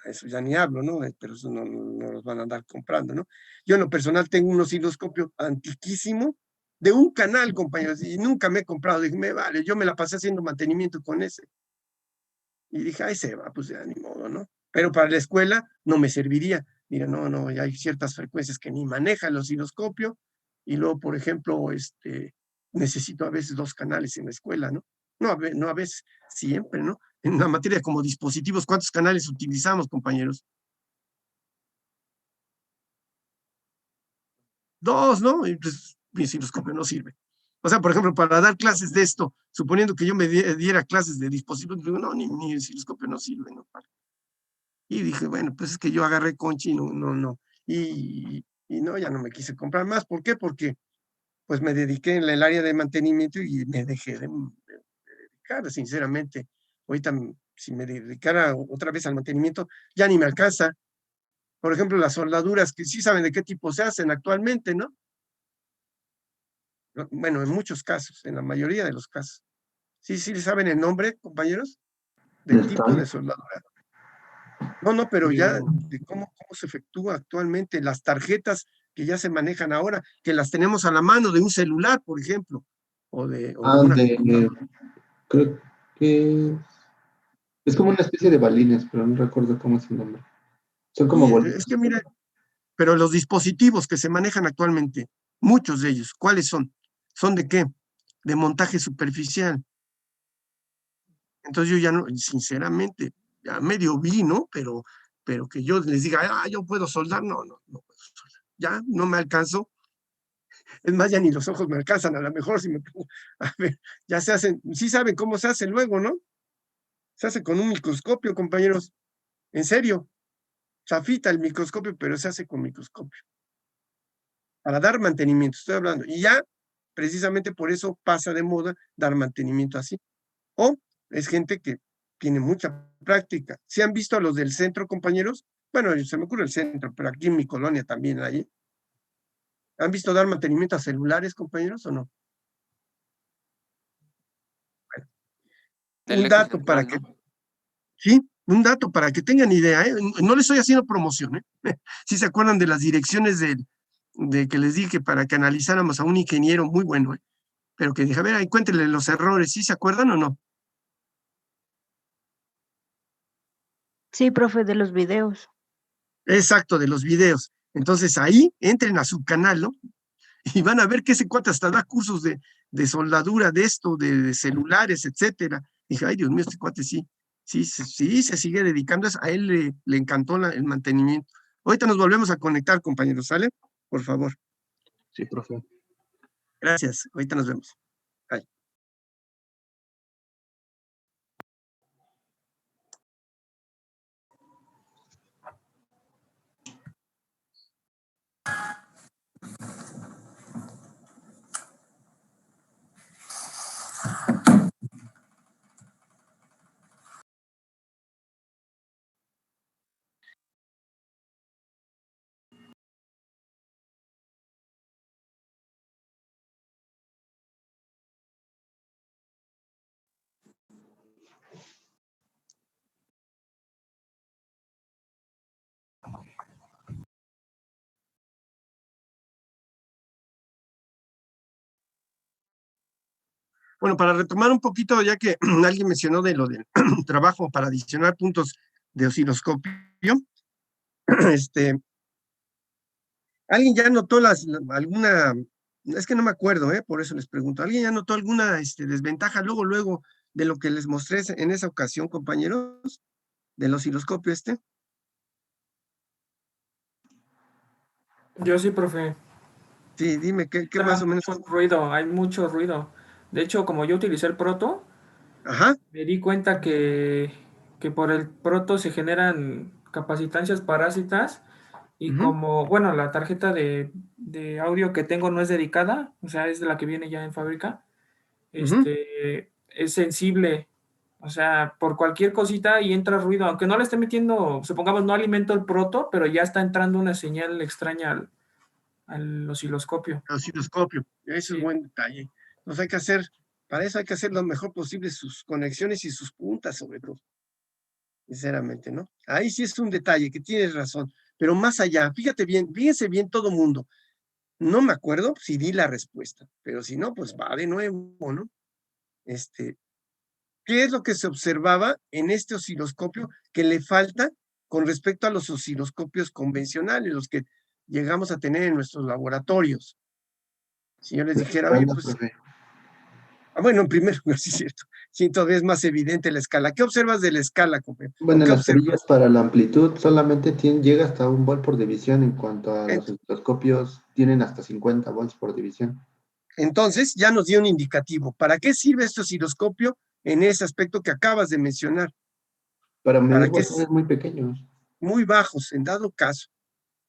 S2: eso ya ni hablo, ¿no? Pero eso no los van a andar comprando, ¿no? Yo en lo personal tengo un osciloscopio antiquísimo de un canal, compañeros, y nunca me he comprado. Dije, me vale, yo me la pasé haciendo mantenimiento con ese. Y dije, ahí se va, pues ya ni modo, ¿no? Pero para la escuela no me serviría. Mira, no, ya hay ciertas frecuencias que ni maneja el osciloscopio. Y luego, por ejemplo, necesito a veces 2 canales en la escuela, ¿no? No a veces, siempre, ¿no? En una materia como dispositivos, ¿cuántos canales utilizamos, compañeros? 2, ¿no? Y pues mi osciloscopio no sirve. O sea, por ejemplo, para dar clases de esto, suponiendo que yo me diera clases de dispositivos, digo, no, ni el osciloscopio no sirve, ¿no? Y dije, bueno, pues es que yo agarré Conchi, no. Y no, ya no me quise comprar más. ¿Por qué? Porque pues me dediqué en el área de mantenimiento y me dejé de dedicar, sinceramente. Ahorita, si me dedicara otra vez al mantenimiento, ya ni me alcanza. Por ejemplo, las soldaduras, que sí saben de qué tipo se hacen actualmente, ¿no? Bueno, en muchos casos, en la mayoría de los casos. Sí, sí, ¿saben el nombre, compañeros? Del tipo de soldadura. No, pero ya de cómo se efectúa actualmente, las tarjetas que ya se manejan ahora, que las tenemos a la mano de un celular, por ejemplo, o de una computadora.
S6: Creo que es como una especie de balines, pero no recuerdo cómo es el nombre. Son como
S2: Y
S6: bolitas.
S2: es que mira, pero los dispositivos que se manejan actualmente, muchos de ellos, ¿cuáles son? ¿Son de qué? De montaje superficial. Entonces yo ya no, sinceramente, ya medio vi, ¿no? Pero que yo les diga, yo puedo soldar, no puedo soldar. Ya no me alcanzo. Es más, ya ni los ojos me alcanzan, a lo mejor si me pongo, a ver, ya se hacen, sí saben cómo se hace luego, ¿no? Se hace con un microscopio, compañeros. En serio, chafita el microscopio, pero se hace con microscopio. Para dar mantenimiento, estoy hablando. Y ya, precisamente por eso pasa de moda dar mantenimiento así. O es gente que tiene mucha práctica. ¿Sí han visto a los del centro, compañeros? Bueno, se me ocurre el centro, pero aquí en mi colonia también hay. ¿Han visto dar mantenimiento a celulares, compañeros, o no? Bueno,
S4: Del
S2: un
S4: eje
S2: dato para
S4: central,
S2: que,
S4: ¿no?
S2: sí, un dato para que tengan idea, ¿eh? No les estoy haciendo promoción, ¿eh? Si se acuerdan de las direcciones de que les dije para que analizáramos a un ingeniero muy bueno, ¿eh? Pero que dije, a ver, ahí cuéntenle los errores, ¿sí se acuerdan o no?
S3: Sí, profe, de los videos.
S2: Exacto, de los videos. Entonces ahí entren a su canal, ¿no? Y van a ver que ese cuate hasta da cursos de soldadura de esto, de celulares, etcétera. Dije, ay, Dios mío, este cuate sí, se sigue dedicando a eso. A él le encantó el mantenimiento. Ahorita nos volvemos a conectar, compañeros, ¿sale? Por favor.
S6: Sí, profe.
S2: Gracias. Ahorita nos vemos. Bye. Bueno, para retomar un poquito, ya que alguien mencionó de lo del trabajo para adicionar puntos de osciloscopio, ¿alguien ya notó alguna, es que no me acuerdo, por eso les pregunto, ¿alguien ya notó alguna desventaja luego de lo que les mostré en esa ocasión, compañeros, del osciloscopio
S5: Yo sí, profe.
S2: Sí, dime, ¿qué más o menos?
S5: Mucho ruido, hay mucho ruido. De hecho, como yo utilicé el proto,
S2: Ajá,
S5: me di cuenta que por el proto se generan capacitancias parásitas y como, bueno, la tarjeta de audio que tengo no es dedicada, o sea, es de la que viene ya en fábrica, es sensible, o sea, por cualquier cosita y entra ruido, aunque no le esté metiendo, supongamos, no alimento el proto, pero ya está entrando una señal extraña al osciloscopio.
S2: osciloscopio, eso es
S5: Sí.
S2: buen detalle. Entonces hay que hacer, para eso hay que hacer lo mejor posible sus conexiones y sus puntas, sobre todo. Sinceramente, ¿no? Ahí sí es un detalle, que tienes razón. Pero más allá, fíjense bien todo mundo. No me acuerdo si di la respuesta, pero si no, pues va de nuevo, ¿no? ¿Qué es lo que se observaba en este osciloscopio que le falta con respecto a los osciloscopios convencionales, los que llegamos a tener en nuestros laboratorios? Si yo les dijera, oye, pues,
S6: Profe.
S2: bueno, en primer lugar, sí es cierto, sí, todavía es más evidente la escala. ¿Qué observas de la escala, compañero?
S6: Bueno,
S2: ¿Qué
S6: las
S2: observas?
S6: perillas para la amplitud solamente llega hasta 1 volt por división, en cuanto a los osciloscopios tienen hasta 50 volts por división.
S2: Entonces, ya nos dio un indicativo. ¿Para qué sirve este osciloscopio en ese aspecto que acabas de mencionar?
S6: Para medir
S2: Que
S6: voltajes muy pequeños.
S2: muy bajos, en dado caso.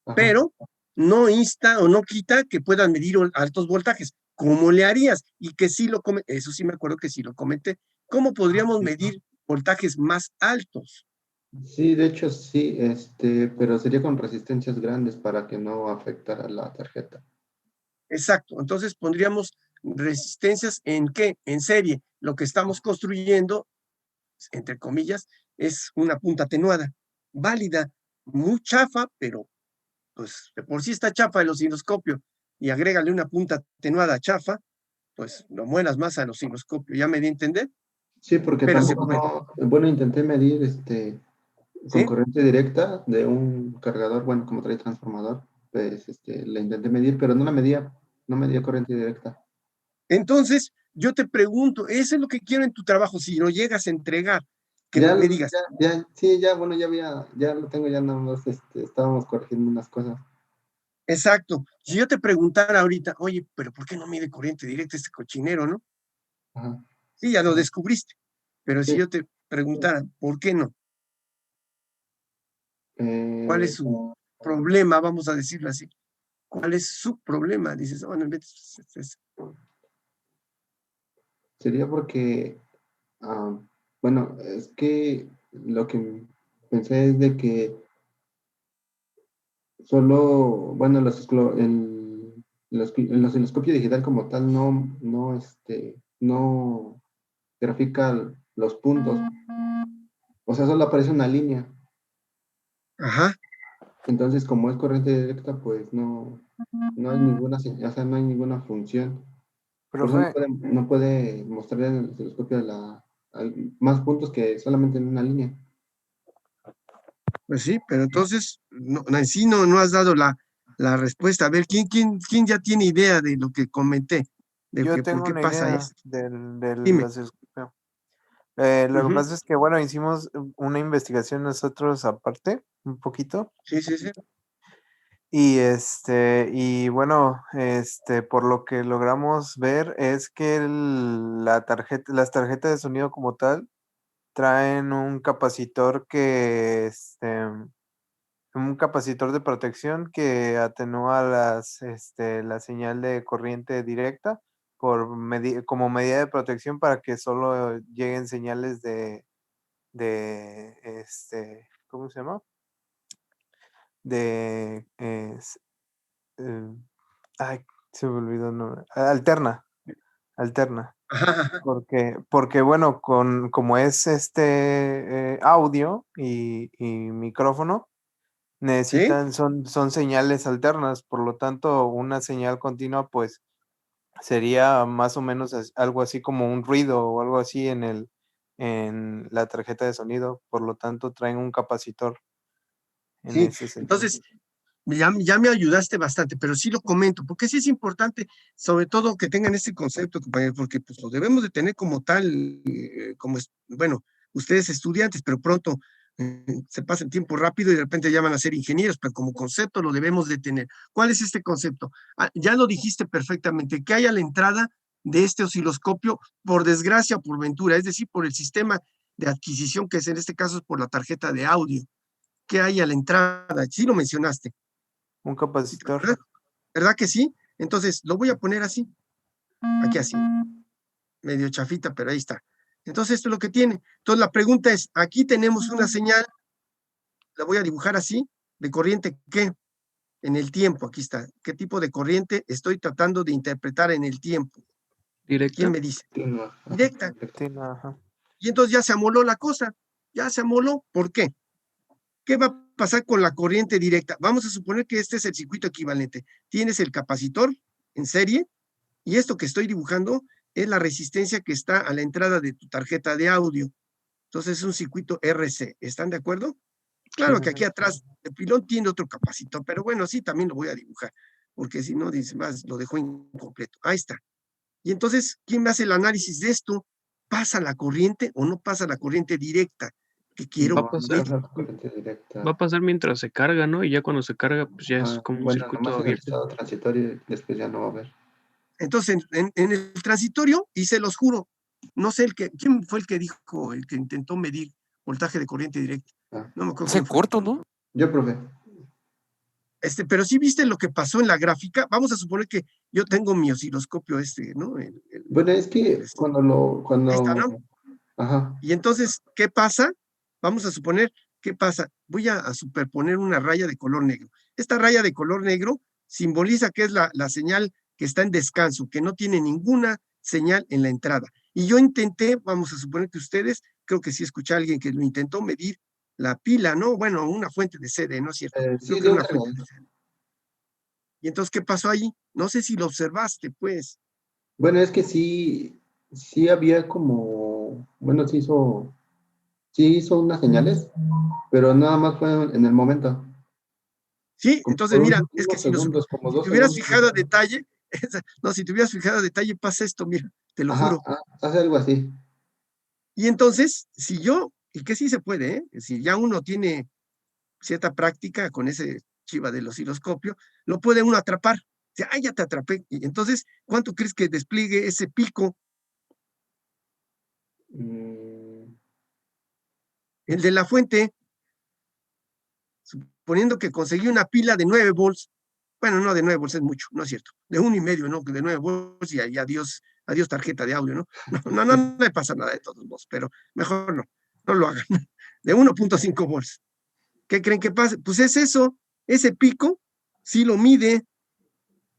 S6: Ajá.
S2: Pero no insta o no quita que puedan medir altos voltajes. ¿Cómo le harías? Y que sí lo comenté, eso sí me acuerdo que sí lo comenté. ¿Cómo podríamos medir voltajes más altos?
S6: Sí, de hecho sí, pero sería con resistencias grandes para que no afectara la tarjeta.
S2: Exacto. Entonces pondríamos resistencias ¿en qué? En serie. Lo que estamos construyendo, entre comillas, es una punta atenuada, válida, muy chafa, pero pues de por sí está chafa el osciloscopio y agrégale una punta atenuada chafa, pues lo muelas más al osciloscopio. ¿Ya me di a entender?
S6: Sí, porque
S2: Pero se
S6: tampoco
S2: puede,
S6: bueno, intenté medir con
S2: ¿sí?
S6: corriente directa de un cargador, bueno, como trae transformador, pues la intenté medir, pero no medía corriente directa.
S2: Entonces, yo te pregunto, eso es lo que quiero en tu trabajo, si lo llegas a entregar, que
S6: Ya,
S2: me digas,
S6: sí, ya, bueno, ya lo tengo, ya nada más, estábamos corrigiendo unas cosas.
S2: exacto, si yo te preguntara ahorita, oye, pero ¿por qué no mide corriente directa este cochinero, no?
S6: Ajá.
S2: Sí, ya lo descubriste, pero si
S6: Sí,
S2: yo te preguntara, ¿por qué no? ¿Cuál es su problema? Vamos a decirlo así. ¿Cuál es su problema? Dices, bueno, en vez
S6: sería porque, ah, bueno, es que lo que pensé es de que solo, bueno, el osciloscopio digital como tal no grafica los puntos, o sea, solo aparece una línea.
S2: ajá,
S6: Entonces, como es corriente directa, pues no hay ninguna, o sea, no hay ninguna función. Por eso
S7: Profe,
S6: no puede mostrar en el osciloscopio más puntos que solamente en una línea.
S2: pues sí, pero entonces, no, en sí no has dado la respuesta. A ver, ¿quién ya tiene idea de lo que comenté? De
S7: yo
S2: que por
S7: tengo
S2: qué
S7: una
S2: pasa
S7: idea
S2: esto.
S7: del
S2: Dime.
S7: osciloscopio. Lo que
S2: Ujú,
S7: pasa es que, bueno, hicimos una investigación nosotros aparte, un poquito,
S2: sí, sí, sí.
S7: y bueno, por lo que logramos ver es que las tarjetas de sonido como tal traen un capacitor de protección que atenúa la señal de corriente directa como medida de protección para que solo lleguen señales ¿cómo se llama? De, eh, ay, se me olvidó el nombre. Alterna.
S2: Ajá, ajá,
S7: Porque bueno, como es audio y micrófono,
S2: sí,
S7: son señales alternas, por lo tanto, una señal continua, pues, sería más o menos algo así como un ruido o algo así en la tarjeta de sonido, por lo tanto, traen un capacitor en
S2: sí.
S7: ese sentido.
S2: Entonces, ya me ayudaste bastante, pero sí lo comento, porque sí es importante, sobre todo que tengan este concepto, compañeros, porque pues lo debemos de tener como tal, bueno, ustedes estudiantes, pero pronto se pasa el tiempo rápido y de repente llaman a ser ingenieros, pero como concepto lo debemos de tener. ¿Cuál es este concepto? Ah, ya lo dijiste perfectamente, que haya la entrada de este osciloscopio, por desgracia o por ventura, es decir, por el sistema de adquisición, que es en este caso es por la tarjeta de audio, que haya la entrada, sí lo mencionaste.
S7: Un
S2: ¿Sí te
S7: capacitor.
S2: acuerdas? ¿Verdad que sí? Entonces, lo voy a poner así, aquí así, medio chafita, pero ahí está. Entonces, esto es lo que tiene. Entonces, la pregunta es, aquí tenemos una señal, la voy a dibujar así, de corriente, ¿qué? En el tiempo, aquí está. ¿Qué tipo de corriente estoy tratando de interpretar en el tiempo? ¿Quién
S1: ¿Directa?
S2: me dice?
S6: Continua, ajá,
S2: Directa.
S6: directa.
S7: Sí, no, ajá.
S2: Y entonces ya se amoló la cosa, ya se amoló. ¿Por qué? ¿Qué va a pasar con la corriente directa? Vamos a suponer que este es el circuito equivalente. Tienes el capacitor en serie, y esto que estoy dibujando es la resistencia que está a la entrada de tu tarjeta de audio. Entonces es un circuito RC. ¿Están de acuerdo?
S1: Sí,
S2: Claro que aquí
S1: profe.
S2: atrás el pilón tiene otro capacitor, pero bueno, sí, también lo voy a dibujar, porque si no, dice más, lo dejó incompleto. Ahí está. Y entonces, ¿quién me hace el análisis de esto? ¿Pasa la corriente o no pasa la corriente directa que quiero
S1: Va a
S6: No, no
S1: pasar,
S2: medir?
S6: pasa corriente
S1: va
S6: directa.
S1: a pasar mientras se carga, ¿no? Y ya cuando se carga, pues ya es
S6: Ajá,
S1: como un
S6: bueno,
S1: circuito
S6: nomás en el
S1: abierto.
S6: estado transitorio y después ya no va a haber.
S2: Entonces, en el transitorio, y se los juro, no sé quién fue el que dijo, el que intentó medir voltaje de corriente directa.
S6: Ah,
S2: No me acuerdo
S4: Hace
S2: quién fue.
S4: corto, ¿no?
S6: yo, profe.
S2: Pero sí viste lo que pasó en la gráfica. Vamos a suponer que yo tengo mi osciloscopio ¿no?
S6: Bueno, es que
S2: Ahí está, ¿no?
S6: ajá,
S2: Y entonces, ¿qué pasa? Vamos a suponer ¿qué pasa? Voy a superponer una raya de color negro. Esta raya de color negro simboliza que es la señal que está en descanso, que no tiene ninguna señal en la entrada. Y yo intenté, vamos a suponer que ustedes, creo que sí escuché a alguien que lo intentó medir la pila, ¿no? Bueno, una fuente de CD, ¿no es cierto?
S6: Sí,
S2: Creo que
S6: de
S2: una
S6: un
S2: fuente de CD. Y entonces, ¿qué pasó ahí? No sé si lo observaste, pues.
S6: Bueno, es que sí había como, bueno, sí hizo unas señales, pero nada más fue en el momento.
S2: Sí,
S6: Como
S2: entonces
S6: por
S2: mira, es que
S6: unos segundos, como
S2: si
S6: 2
S2: te hubieras
S6: segundos.
S2: fijado a detalle, no, si te hubieras fijado a detalle, pasa esto, mira, te lo
S6: Ajá,
S2: juro.
S6: hace algo así.
S2: Y entonces, si yo, y que sí se puede, si ya uno tiene cierta práctica con ese chiva del osciloscopio, lo puede uno atrapar. Dice, ya te atrapé. Y entonces, ¿cuánto crees que despliegue ese pico?
S6: Mm,
S2: El de la fuente, suponiendo que conseguí una pila de 9 volts, bueno, no de 9 volts es mucho, no es cierto, de 1,5, ¿no? De 9 volts y adiós, adiós tarjeta de audio, ¿no? No me pasa nada de todos modos, pero mejor no lo hagan. De 1,5 volts. ¿Qué creen que pasa? Pues es eso, ese pico, sí lo mide.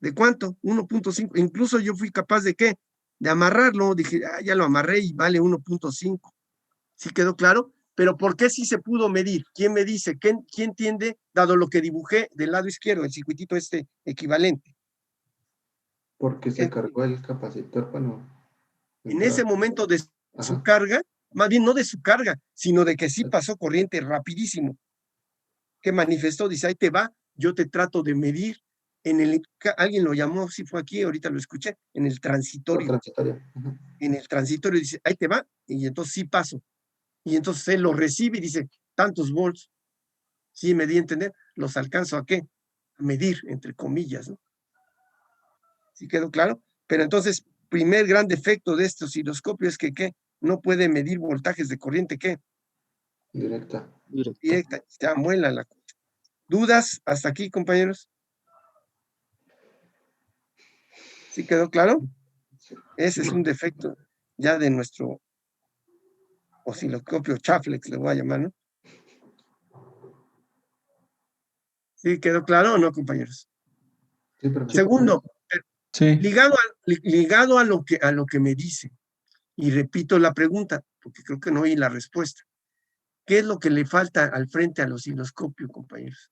S2: ¿De cuánto? 1,5. Incluso yo fui capaz de ¿qué? De amarrarlo. Dije, ya lo amarré y vale 1,5. ¿Sí quedó claro? Pero ¿por qué sí se pudo medir? ¿Quién me dice? ¿Quién entiende? Dado lo que dibujé del lado izquierdo, el circuitito equivalente.
S6: porque se cargó el capacitor, bueno.
S2: En ese momento de su carga, más bien no de su carga, sino de que sí pasó corriente rapidísimo. Que manifestó, dice, ahí te va, yo te trato de medir. Alguien lo llamó, sí fue aquí, ahorita lo escuché, en el transitorio. En el transitorio dice, ahí te va, y entonces sí paso. Y entonces él lo recibe y dice, tantos volts. Sí, me di a entender, los alcanzo a qué? A medir, entre comillas, ¿no? ¿Sí quedó claro? Pero entonces, primer gran defecto de este osciloscopio es que ¿qué? No puede medir voltajes de corriente, ¿qué?
S6: Directa.
S2: Directa, se amuela la cosa. ¿Dudas hasta aquí, compañeros? ¿Sí quedó claro? Ese es un defecto ya de nuestro osciloscopio Chaflex, le voy a llamar, ¿no? ¿Sí quedó claro o no, compañeros?
S6: Sí, pero
S2: Segundo,
S8: Sí.
S2: ligado a lo que me dice, y repito la pregunta, porque creo que no oí la respuesta. ¿Qué es lo que le falta al frente al osciloscopio, compañeros?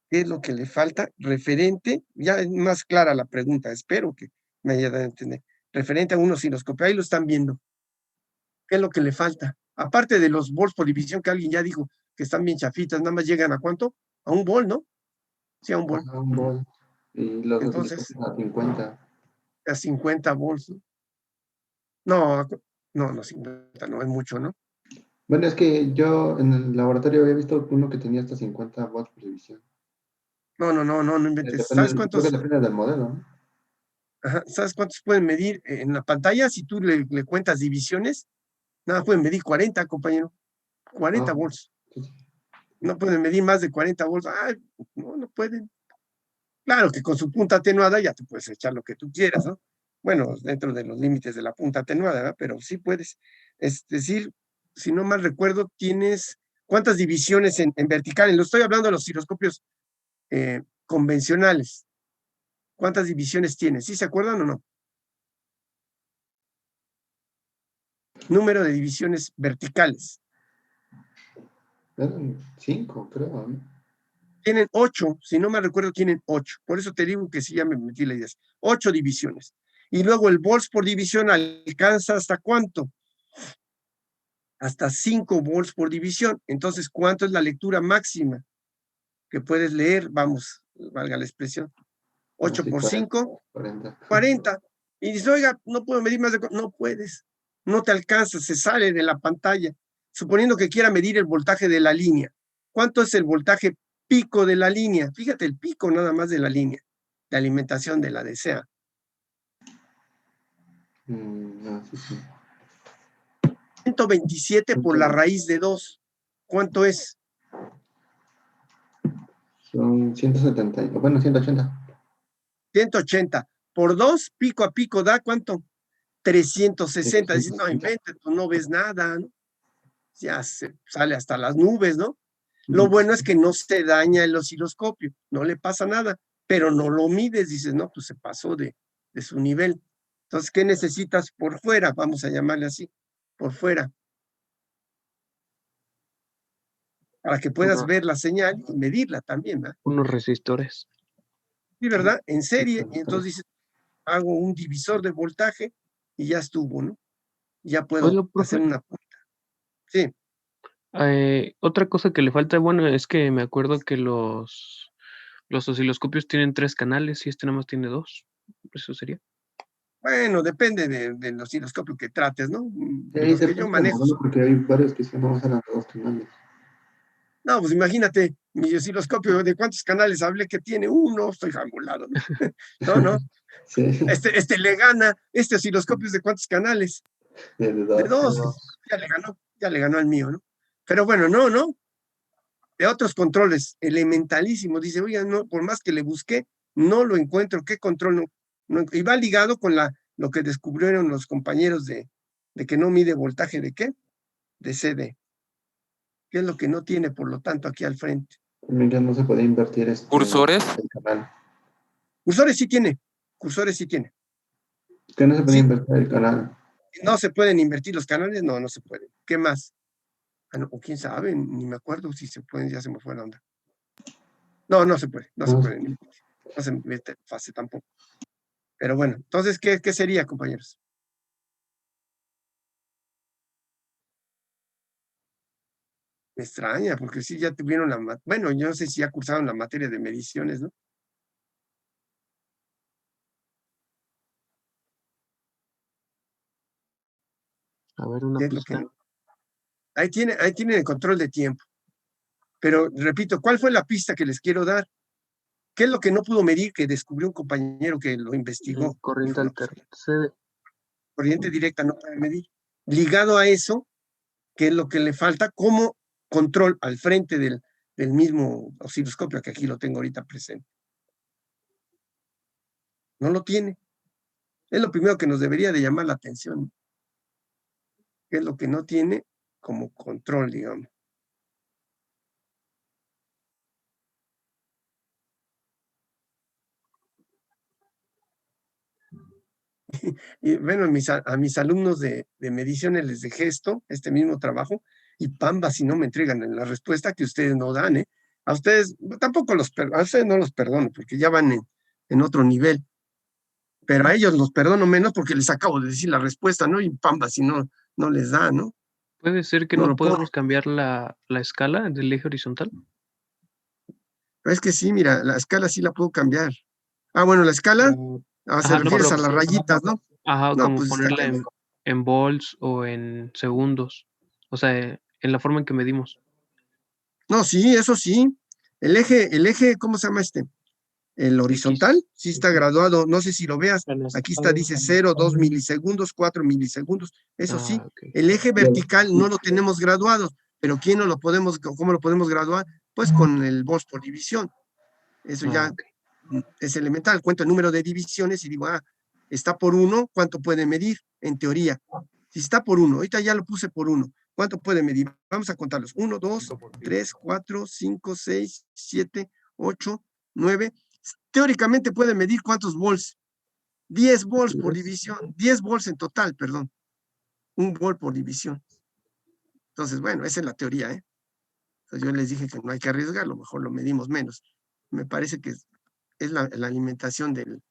S2: ¿Qué es lo que le falta referente? Ya es más clara la pregunta, espero que me haya dado a entender. Referente a un osciloscopio, ahí lo están viendo. ¿Qué es lo que le falta? Aparte de los volts por división que alguien ya dijo que están bien chafitas, nada más llegan ¿a cuánto? A 1 volt, ¿no? Sí, a 1 volt.
S6: Un volt. Y los
S2: Entonces,
S6: a 50.
S2: a 50 volts, ¿no? No, 50 no es mucho, ¿no?
S6: Bueno, es que yo en el laboratorio había visto uno que tenía hasta 50 watts por división.
S2: No inventes. ¿Sabes
S6: Creo
S2: cuántos?
S6: que depende del modelo, ¿no?
S2: Ajá, ¿sabes cuántos pueden medir en la pantalla? Si tú le cuentas divisiones, nada, pueden medir 40, compañero. 40 volts.
S6: Sí, sí.
S2: No pueden medir más de 40 volts. Ay, no pueden. Claro que con su punta atenuada ya te puedes echar lo que tú quieras, ¿no? Bueno, dentro de los límites de la punta atenuada, ¿verdad? Pero sí puedes. Es decir, si no mal recuerdo, tienes ¿cuántas divisiones en vertical? Lo estoy hablando de los giroscopios convencionales. ¿Cuántas divisiones tienes? ¿Sí se acuerdan o no? Número de divisiones verticales.
S6: Eran 5, creo, ¿no?
S2: Tienen 8, si no me recuerdo, tienen 8. Por eso te digo que sí, ya me metí la idea. 8 divisiones. Y luego el volts por división alcanza ¿hasta cuánto? Hasta 5 volts por división. Entonces, ¿cuánto es la lectura máxima que puedes leer? Vamos, valga la expresión. 8
S6: Sí,
S2: por 5,
S6: 40.
S2: 40. Y dices, oiga, no puedo medir más de... No puedes. No te alcanza, se sale de la pantalla. Suponiendo que quiera medir el voltaje de la línea. ¿Cuánto es el voltaje pico de la línea? Fíjate, el pico nada más de la línea de alimentación de la DCA.
S6: No, sí.
S2: 127 por la raíz de 2. ¿Cuánto es?
S6: Son 170, bueno, 180.
S2: 180. Por 2, pico a pico, ¿da cuánto? 360. Dices, no
S6: 360.
S2: inventes, tú no ves nada, ¿no? ya se sale hasta las nubes, ¿no? Lo bueno es que no se daña el osciloscopio, no le pasa nada, pero no lo mides, dices, no, pues se pasó de su nivel. Entonces, ¿qué necesitas por fuera? Vamos a llamarle así, por fuera. Para que puedas ver la señal y medirla también, ¿verdad?
S1: Unos resistores.
S2: Sí, ¿verdad? En serie, y entonces dices, hago un divisor de voltaje y ya estuvo, ¿no? Ya puedo
S1: Oiga, profe,
S2: hacer una punta. Sí,
S1: otra cosa que le falta, bueno, es que me acuerdo que los osciloscopios tienen 3 canales y este nada más tiene 2. Eso sería.
S2: bueno, depende del osciloscopio que trates, ¿no?
S6: Sí,
S2: Los que
S6: depende
S2: yo
S6: del
S2: manejo.
S6: modelo, porque hay varios que sí no usan los 2 canales.
S2: No, pues imagínate, mi osciloscopio, ¿de cuántos canales hablé que tiene? Uno, estoy jamulado, ¿no? No.
S6: Sí,
S2: Este le gana, este osciloscopio es de cuántos canales,
S6: de
S2: de
S6: 2.
S2: dos, ya le ganó al mío, ¿no? Pero bueno, no, de otros controles, elementalísimos, dice, oiga, no, por más que le busqué, no lo encuentro, ¿qué control no? Y va ligado con lo que descubrieron los compañeros de que no mide voltaje de qué, de CD, que es lo que no tiene, por lo tanto, aquí al frente.
S6: Ya no se puede invertir
S4: ¿Cursores?
S6: el canal.
S2: Cursores sí tiene.
S6: Que no se puede
S2: Sí.
S6: invertir el canal.
S2: ¿No se pueden invertir los canales? No se pueden. ¿Qué más? O quién sabe, ni me acuerdo si se pueden, ya se me fue la onda. No se puede, no se pueden invertir. No se invierte fase tampoco. Pero bueno, entonces, ¿qué sería, compañeros? Me extraña, porque sí ya tuvieron bueno, yo no sé si ya cursaron la materia de mediciones, ¿no?
S1: A ver, una pista.
S2: Ahí tienen el control de tiempo. Pero, repito, ¿cuál fue la pista que les quiero dar? ¿Qué es lo que no pudo medir que descubrió un compañero que lo investigó?
S1: Corriente
S2: Dijo, no, pues,
S1: alterna.
S2: corriente directa no puede medir. Ligado a eso, ¿qué es lo que le falta? Como control al frente del mismo osciloscopio, que aquí lo tengo ahorita presente. No lo tiene. Es lo primero que nos debería de llamar la atención. ¿Qué es lo que no tiene como control, digamos? Y bueno, a mis alumnos de mediciones les dejé este mismo trabajo, y pamba si no me entregan la respuesta que ustedes no dan, ¿eh? A ustedes tampoco a ustedes no los perdono, porque ya van en otro nivel, pero a ellos los perdono menos porque les acabo de decir la respuesta, ¿no? Y pamba si no les da, ¿no?
S1: ¿Puede ser que
S2: No
S1: no
S2: lo puedo.
S1: podemos cambiar la escala del eje horizontal?
S2: Pero es que sí, mira, la escala sí la puedo cambiar. Ah, bueno, la escala, se
S1: Ajá, no,
S2: refieres
S1: pero
S2: a las rayitas, ¿no?
S1: ajá,
S2: No,
S1: como
S2: pues
S1: ponerla en volts o en segundos. O sea, en la forma en que medimos.
S2: no, sí, eso sí. El eje, ¿cómo se llama este? El horizontal, sí está graduado, no sé si lo veas, aquí está, dice 0, 2 milisegundos, 4 milisegundos, eso sí.
S1: Okay.
S2: El eje vertical no lo tenemos graduado, pero ¿cómo lo podemos graduar? Pues con el volts por división. Eso ya es elemental. Cuento el número de divisiones y digo, está por 1, ¿cuánto puede medir? En teoría. Si está por 1, ahorita ya lo puse por 1, ¿cuánto puede medir? Vamos a contarlos. 1, 2, 3, 4, 5, 6, 7, 8, 9. Teóricamente puede medir ¿cuántos volts? 10 volts por división. 10 volts en total, perdón. 1 volt por división. Entonces, bueno, esa es la teoría, ¿eh? Entonces yo les dije que no hay que arriesgarlo, mejor lo medimos menos. Me parece que es la alimentación de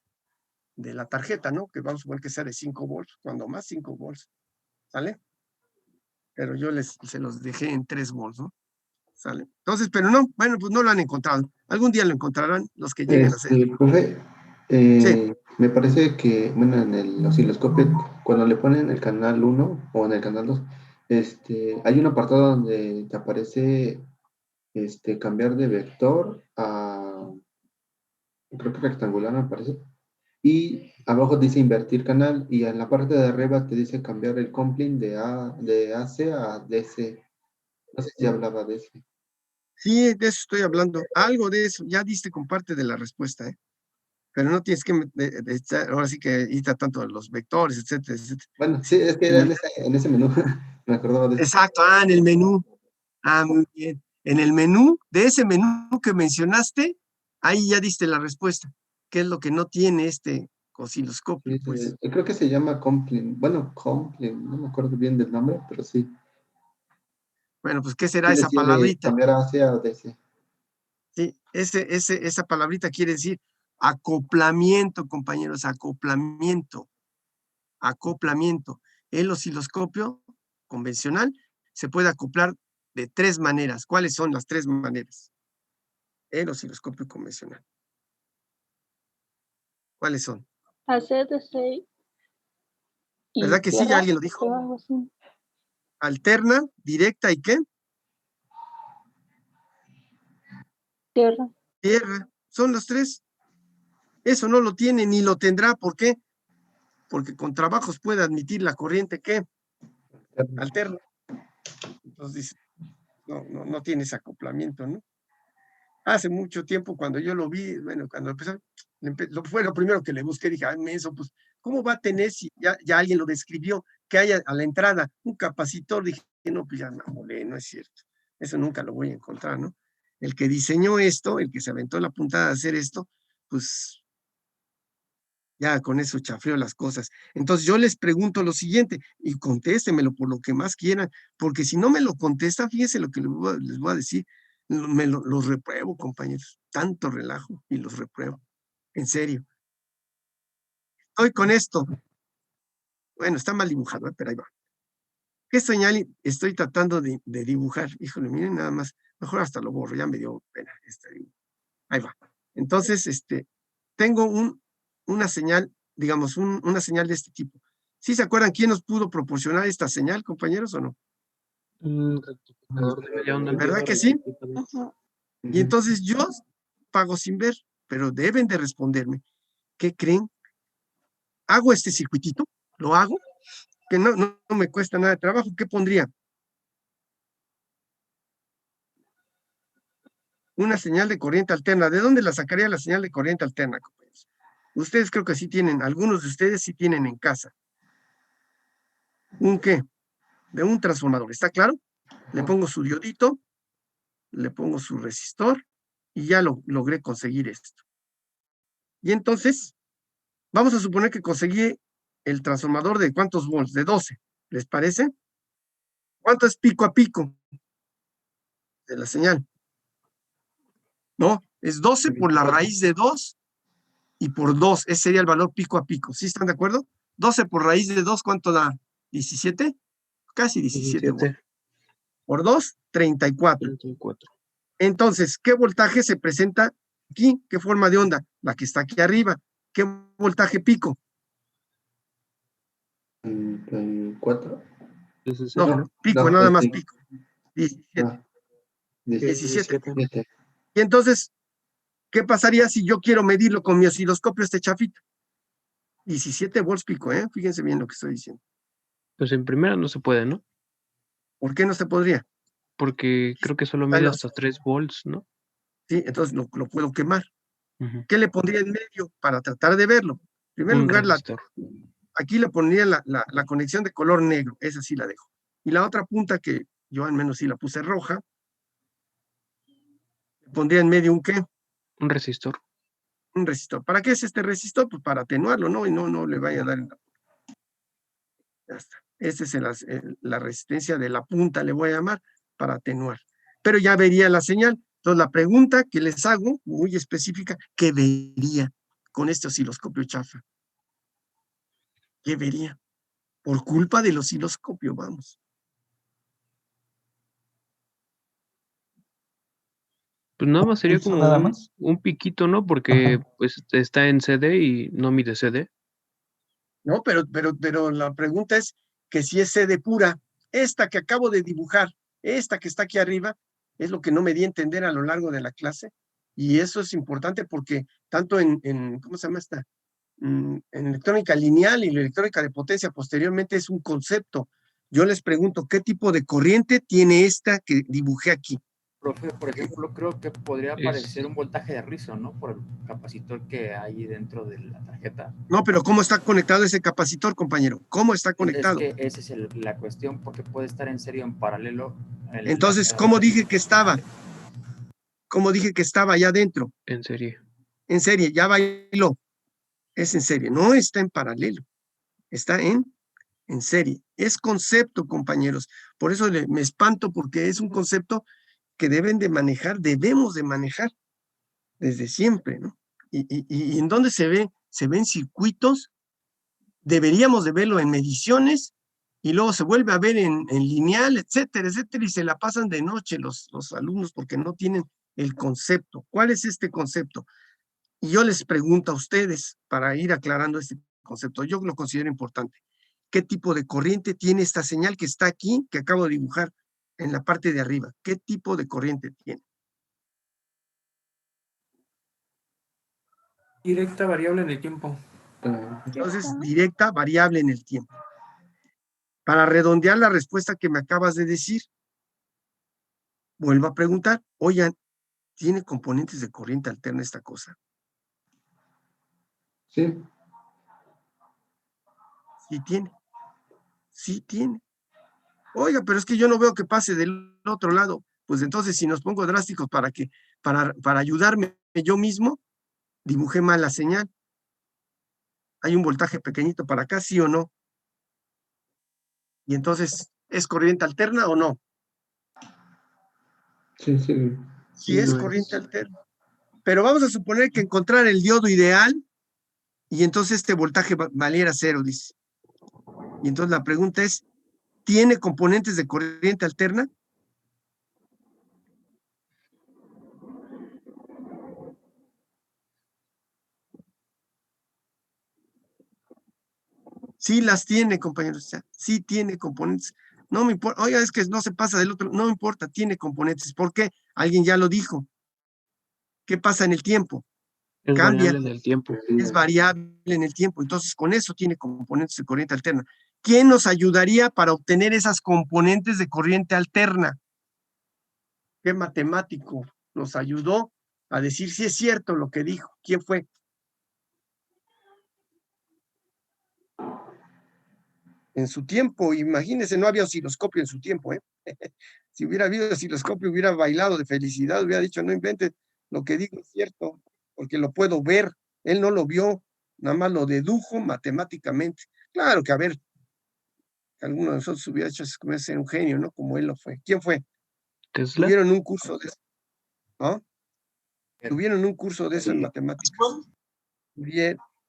S2: la tarjeta, ¿no? Que vamos a suponer que sea de 5 volts, cuando más 5 volts, ¿sale? Pero yo se los dejé en 3 volts, ¿no? ¿Sale? Entonces, pero no, bueno, pues no lo han encontrado. Algún día lo encontrarán los que lleguen a ser.
S6: Profe,
S2: Sí.
S6: me parece que, bueno, en el osciloscopio, cuando le ponen el canal 1 o en el canal 2, hay un apartado donde te aparece cambiar de vector a, creo que rectangular me parece, y abajo dice invertir canal, y en la parte de arriba te dice cambiar el coupling de AC a DC. No sé si hablaba de eso.
S2: Sí, de eso estoy hablando. Algo de eso, ya diste con parte de la respuesta, ¿eh? Pero no tienes que, ahora sí que irte tanto a los vectores, etcétera, etcétera.
S6: Bueno, sí, es que era en ese menú. Me acordaba de eso.
S2: Exacto, en el menú. Muy bien. En el menú, de ese menú que mencionaste, ahí ya diste la respuesta. ¿Qué es lo que no tiene este osciloscopio?
S6: Sí,
S2: Pues,
S6: creo que se llama Complin. Bueno, Complin, no me acuerdo bien del nombre, pero sí.
S2: bueno, pues, ¿qué será
S6: Sí
S2: esa
S6: decía de
S2: palabrita?
S6: cambiar a AC a DC.
S2: Sí, esa palabrita quiere decir acoplamiento, compañeros, acoplamiento. Acoplamiento. El osciloscopio convencional se puede acoplar de 3 maneras. ¿Cuáles son las 3 maneras? El osciloscopio convencional. ¿Cuáles son?
S3: ACDC y
S2: ¿Verdad que sí? ¿Ya
S3: tierra,
S2: alguien lo dijo?
S3: o algo así.
S2: Alterna, directa y ¿qué?
S3: Tierra.
S2: Tierra. Son los 3. Eso no lo tiene ni lo tendrá. ¿Por qué? Porque con trabajos puede admitir la corriente ¿qué? Alterna. Entonces dice, no tiene ese acoplamiento, ¿no? Hace mucho tiempo cuando yo lo vi, bueno, cuando empezó, fue lo primero que le busqué, dije, eso, pues, ¿cómo va a tener si ya alguien lo describió, que haya a la entrada un capacitor? Dije, no, pues ya me molé, no es cierto. Eso nunca lo voy a encontrar, ¿no? El que diseñó esto, el que se aventó la puntada de hacer esto, pues ya con eso chafreo las cosas. Entonces yo les pregunto lo siguiente, y contéstemelo por lo que más quieran, porque si no me lo contestan, fíjense lo que les voy a decir, los repruebo, compañeros. Tanto relajo y los repruebo. En serio. Estoy con esto. Bueno, está mal dibujado, pero ahí va. ¿Qué señal estoy tratando de dibujar? Híjole, miren nada más. Mejor hasta lo borro, ya me dio pena este dibujo. Ahí va. Entonces, tengo una señal, digamos, una señal de este tipo. ¿Sí se acuerdan quién nos pudo proporcionar esta señal, compañeros, o no?
S1: Rectificador de media onda.
S2: ¿Verdad que sí?
S3: Ajá.
S2: Y entonces yo pago sin ver, pero deben de responderme. ¿Qué creen? Hago este circuitito, lo hago, que no me cuesta nada de trabajo. ¿Qué pondría? Una señal de corriente alterna. ¿De dónde la sacaría la señal de corriente alterna, compañeros? Ustedes creo que sí tienen, algunos de ustedes sí tienen en casa. ¿Un qué? De un transformador, ¿está claro? Le pongo su diodito, le pongo su resistor y ya logré conseguir esto. Y entonces, vamos a suponer que conseguí el transformador de ¿cuántos volts? De 12, ¿les parece? ¿Cuánto es pico a pico de la señal? No, es 12 por la raíz de 2 y por 2, ese sería el valor pico a pico. ¿Sí están de acuerdo? 12 por raíz de 2, ¿cuánto da? ¿17? Casi 17 volts. Por 2, 34.
S1: 34.
S2: Entonces, ¿qué voltaje se presenta aquí? ¿Qué forma de onda? La que está aquí arriba. ¿Qué voltaje pico?
S6: 34.
S2: No, pico, nada más pico. 17. 17.
S6: 17.
S2: Y entonces, ¿qué pasaría si yo quiero medirlo con mi osciloscopio, este chafita? 17 volts pico, ¿eh? Fíjense bien lo que estoy diciendo.
S1: Pues en primera no se puede, ¿no?
S2: ¿Por qué no se podría?
S1: Porque creo que solo mide hasta 3 volts, ¿no?
S2: Sí, entonces lo puedo quemar.
S1: Ujú.
S2: ¿Qué le pondría en medio para tratar de verlo? En primer
S1: Un
S2: lugar,
S1: resistor.
S2: aquí le pondría la conexión de color negro, esa sí la dejo. Y la otra punta que yo al menos sí la puse roja, le pondría en medio un ¿qué?
S1: Un resistor.
S2: Un resistor. ¿Para qué es este resistor? Pues para atenuarlo, ¿no? Y no le vaya a dar en la... Ya está. Esta es la resistencia de la punta, le voy a llamar, para atenuar. Pero ya vería la señal. Entonces, la pregunta que les hago, muy específica, ¿qué vería con este osciloscopio chafa? ¿Qué vería? Por culpa del osciloscopio, vamos.
S1: Pues nada más sería
S8: ¿Eso
S1: como
S8: nada más?
S1: un piquito, ¿no? Porque pues está en CD y no mide CD.
S2: No, pero la pregunta es que si es sede pura, esta que acabo de dibujar, esta que está aquí arriba, es lo que no me di a entender a lo largo de la clase. Y eso es importante porque tanto ¿cómo se llama esta? En electrónica lineal y la electrónica de potencia posteriormente es un concepto. Yo les pregunto, ¿qué tipo de corriente tiene esta que dibujé aquí?
S8: Profe, por ejemplo, creo que podría
S1: Es-
S8: aparecer un voltaje de rizo, ¿no? Por el capacitor que hay dentro de la tarjeta.
S2: No, pero ¿cómo está conectado ese capacitor, compañero? ¿Cómo está
S8: Es
S2: conectado?
S8: que esa es la cuestión, porque puede estar en serio en paralelo.
S2: Entonces, ¿cómo dije que estaba? ¿Cómo dije que estaba allá adentro?
S1: En serie.
S2: En serie, ya bailó. Es en serie, no está en paralelo. Está en serie. Es concepto, compañeros. Por eso me espanto, porque es un concepto que deben de manejar, debemos de manejar desde siempre, ¿no? Y en dónde se ve en circuitos, deberíamos de verlo en mediciones, y luego se vuelve a ver en lineal, etcétera, etcétera, y se la pasan de noche los alumnos porque no tienen el concepto. ¿Cuál es este concepto? Y yo les pregunto a ustedes, para ir aclarando este concepto, yo lo considero importante. ¿Qué tipo de corriente tiene esta señal que está aquí, que acabo de dibujar en la parte de arriba? ¿Qué tipo de corriente tiene?
S5: Directa, variable en el tiempo.
S2: Entonces, directa, variable en el tiempo. Para redondear la respuesta que me acabas de decir, vuelvo a preguntar, oigan, ¿tiene componentes de corriente alterna esta cosa?
S6: Sí.
S2: Sí tiene. Sí tiene. Oiga, pero es que yo no veo que pase del otro lado. Pues entonces, si nos pongo drásticos para ayudarme yo mismo, dibujé mal la señal. Hay un voltaje pequeñito para acá, ¿sí o no? Y entonces, ¿es corriente alterna o no?
S6: Sí, sí.
S2: Sí es corriente alterna. Pero vamos a suponer que encontrar el diodo ideal y entonces este voltaje valiera 0, dice. Y entonces la pregunta es, ¿tiene componentes de corriente alterna? Sí las tiene, compañeros. Sí tiene componentes. No me importa. Oiga, es que no se pasa del otro. No me importa, tiene componentes. ¿Por qué? Alguien ya lo dijo. ¿Qué pasa en el tiempo?
S1: Es
S2: Cambia.
S1: variable en el tiempo.
S2: Es variable en el tiempo. Entonces, con eso tiene componentes de corriente alterna. ¿Quién nos ayudaría para obtener esas componentes de corriente alterna? ¿Qué matemático nos ayudó a decir si es cierto lo que dijo? ¿Quién fue? En su tiempo, imagínense, no había osciloscopio en su tiempo, ¿eh? Si hubiera habido osciloscopio, hubiera bailado de felicidad, hubiera dicho, no inventes, lo que digo es cierto, porque lo puedo ver. Él no lo vio, nada más lo dedujo matemáticamente. Claro que, a ver, alguno de nosotros hubiera hecho ser un genio, ¿no? Como él lo fue. ¿Quién fue?
S1: Tesla.
S2: Tuvieron un curso de eso, ¿no? Tuvieron un curso de eso en matemáticas.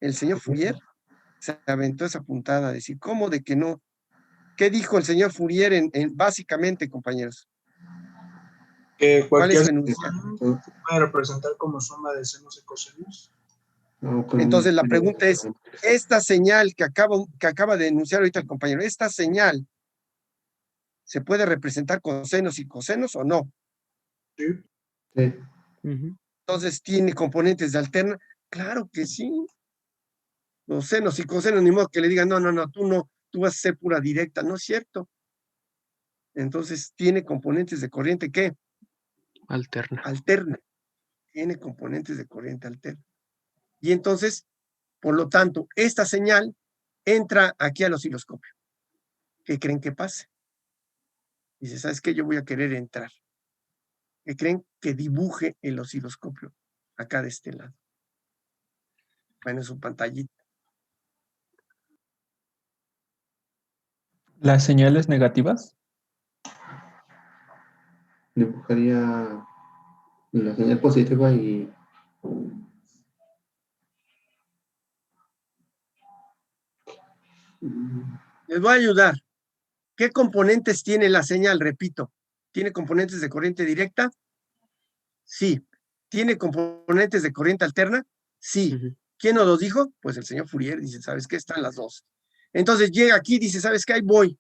S2: El señor Fourier se aventó esa puntada, a decir, ¿cómo de que no? ¿Qué dijo el señor Fourier básicamente, compañeros?
S9: Que
S2: ¿Cuál es
S9: cualquier
S2: su enunciado?
S9: se puede representar como suma de senos y cosenos.
S2: Entonces la pregunta es, esta señal que acaba de enunciar ahorita el compañero, ¿esta señal se puede representar con senos y cosenos o no?
S9: Sí.
S6: Sí.
S2: Entonces, ¿tiene componentes de alterna? Claro que sí. Los senos y cosenos, ni modo que le digan, no, tú vas a ser pura directa, no es cierto. Entonces, ¿tiene componentes de corriente qué?
S1: Alterna.
S2: Alterna. Tiene componentes de corriente alterna. Y entonces, por lo tanto, esta señal entra aquí al osciloscopio. ¿Qué creen que pase? Dice, ¿sabes qué? Yo voy a querer entrar. ¿Qué creen? Que dibuje el osciloscopio acá de este lado. Bueno, en su pantallita.
S10: ¿Las señales negativas?
S6: Dibujaría la señal positiva y
S2: Les voy a ayudar. ¿Qué componentes tiene la señal? Repito, ¿tiene componentes de corriente directa? Sí. ¿Tiene componentes de corriente alterna? Sí. ¿Quién nos los dijo? Pues el señor Fourier dice, ¿sabes qué? Están las dos. Entonces llega aquí, dice, ¿sabes qué? Ahí voy.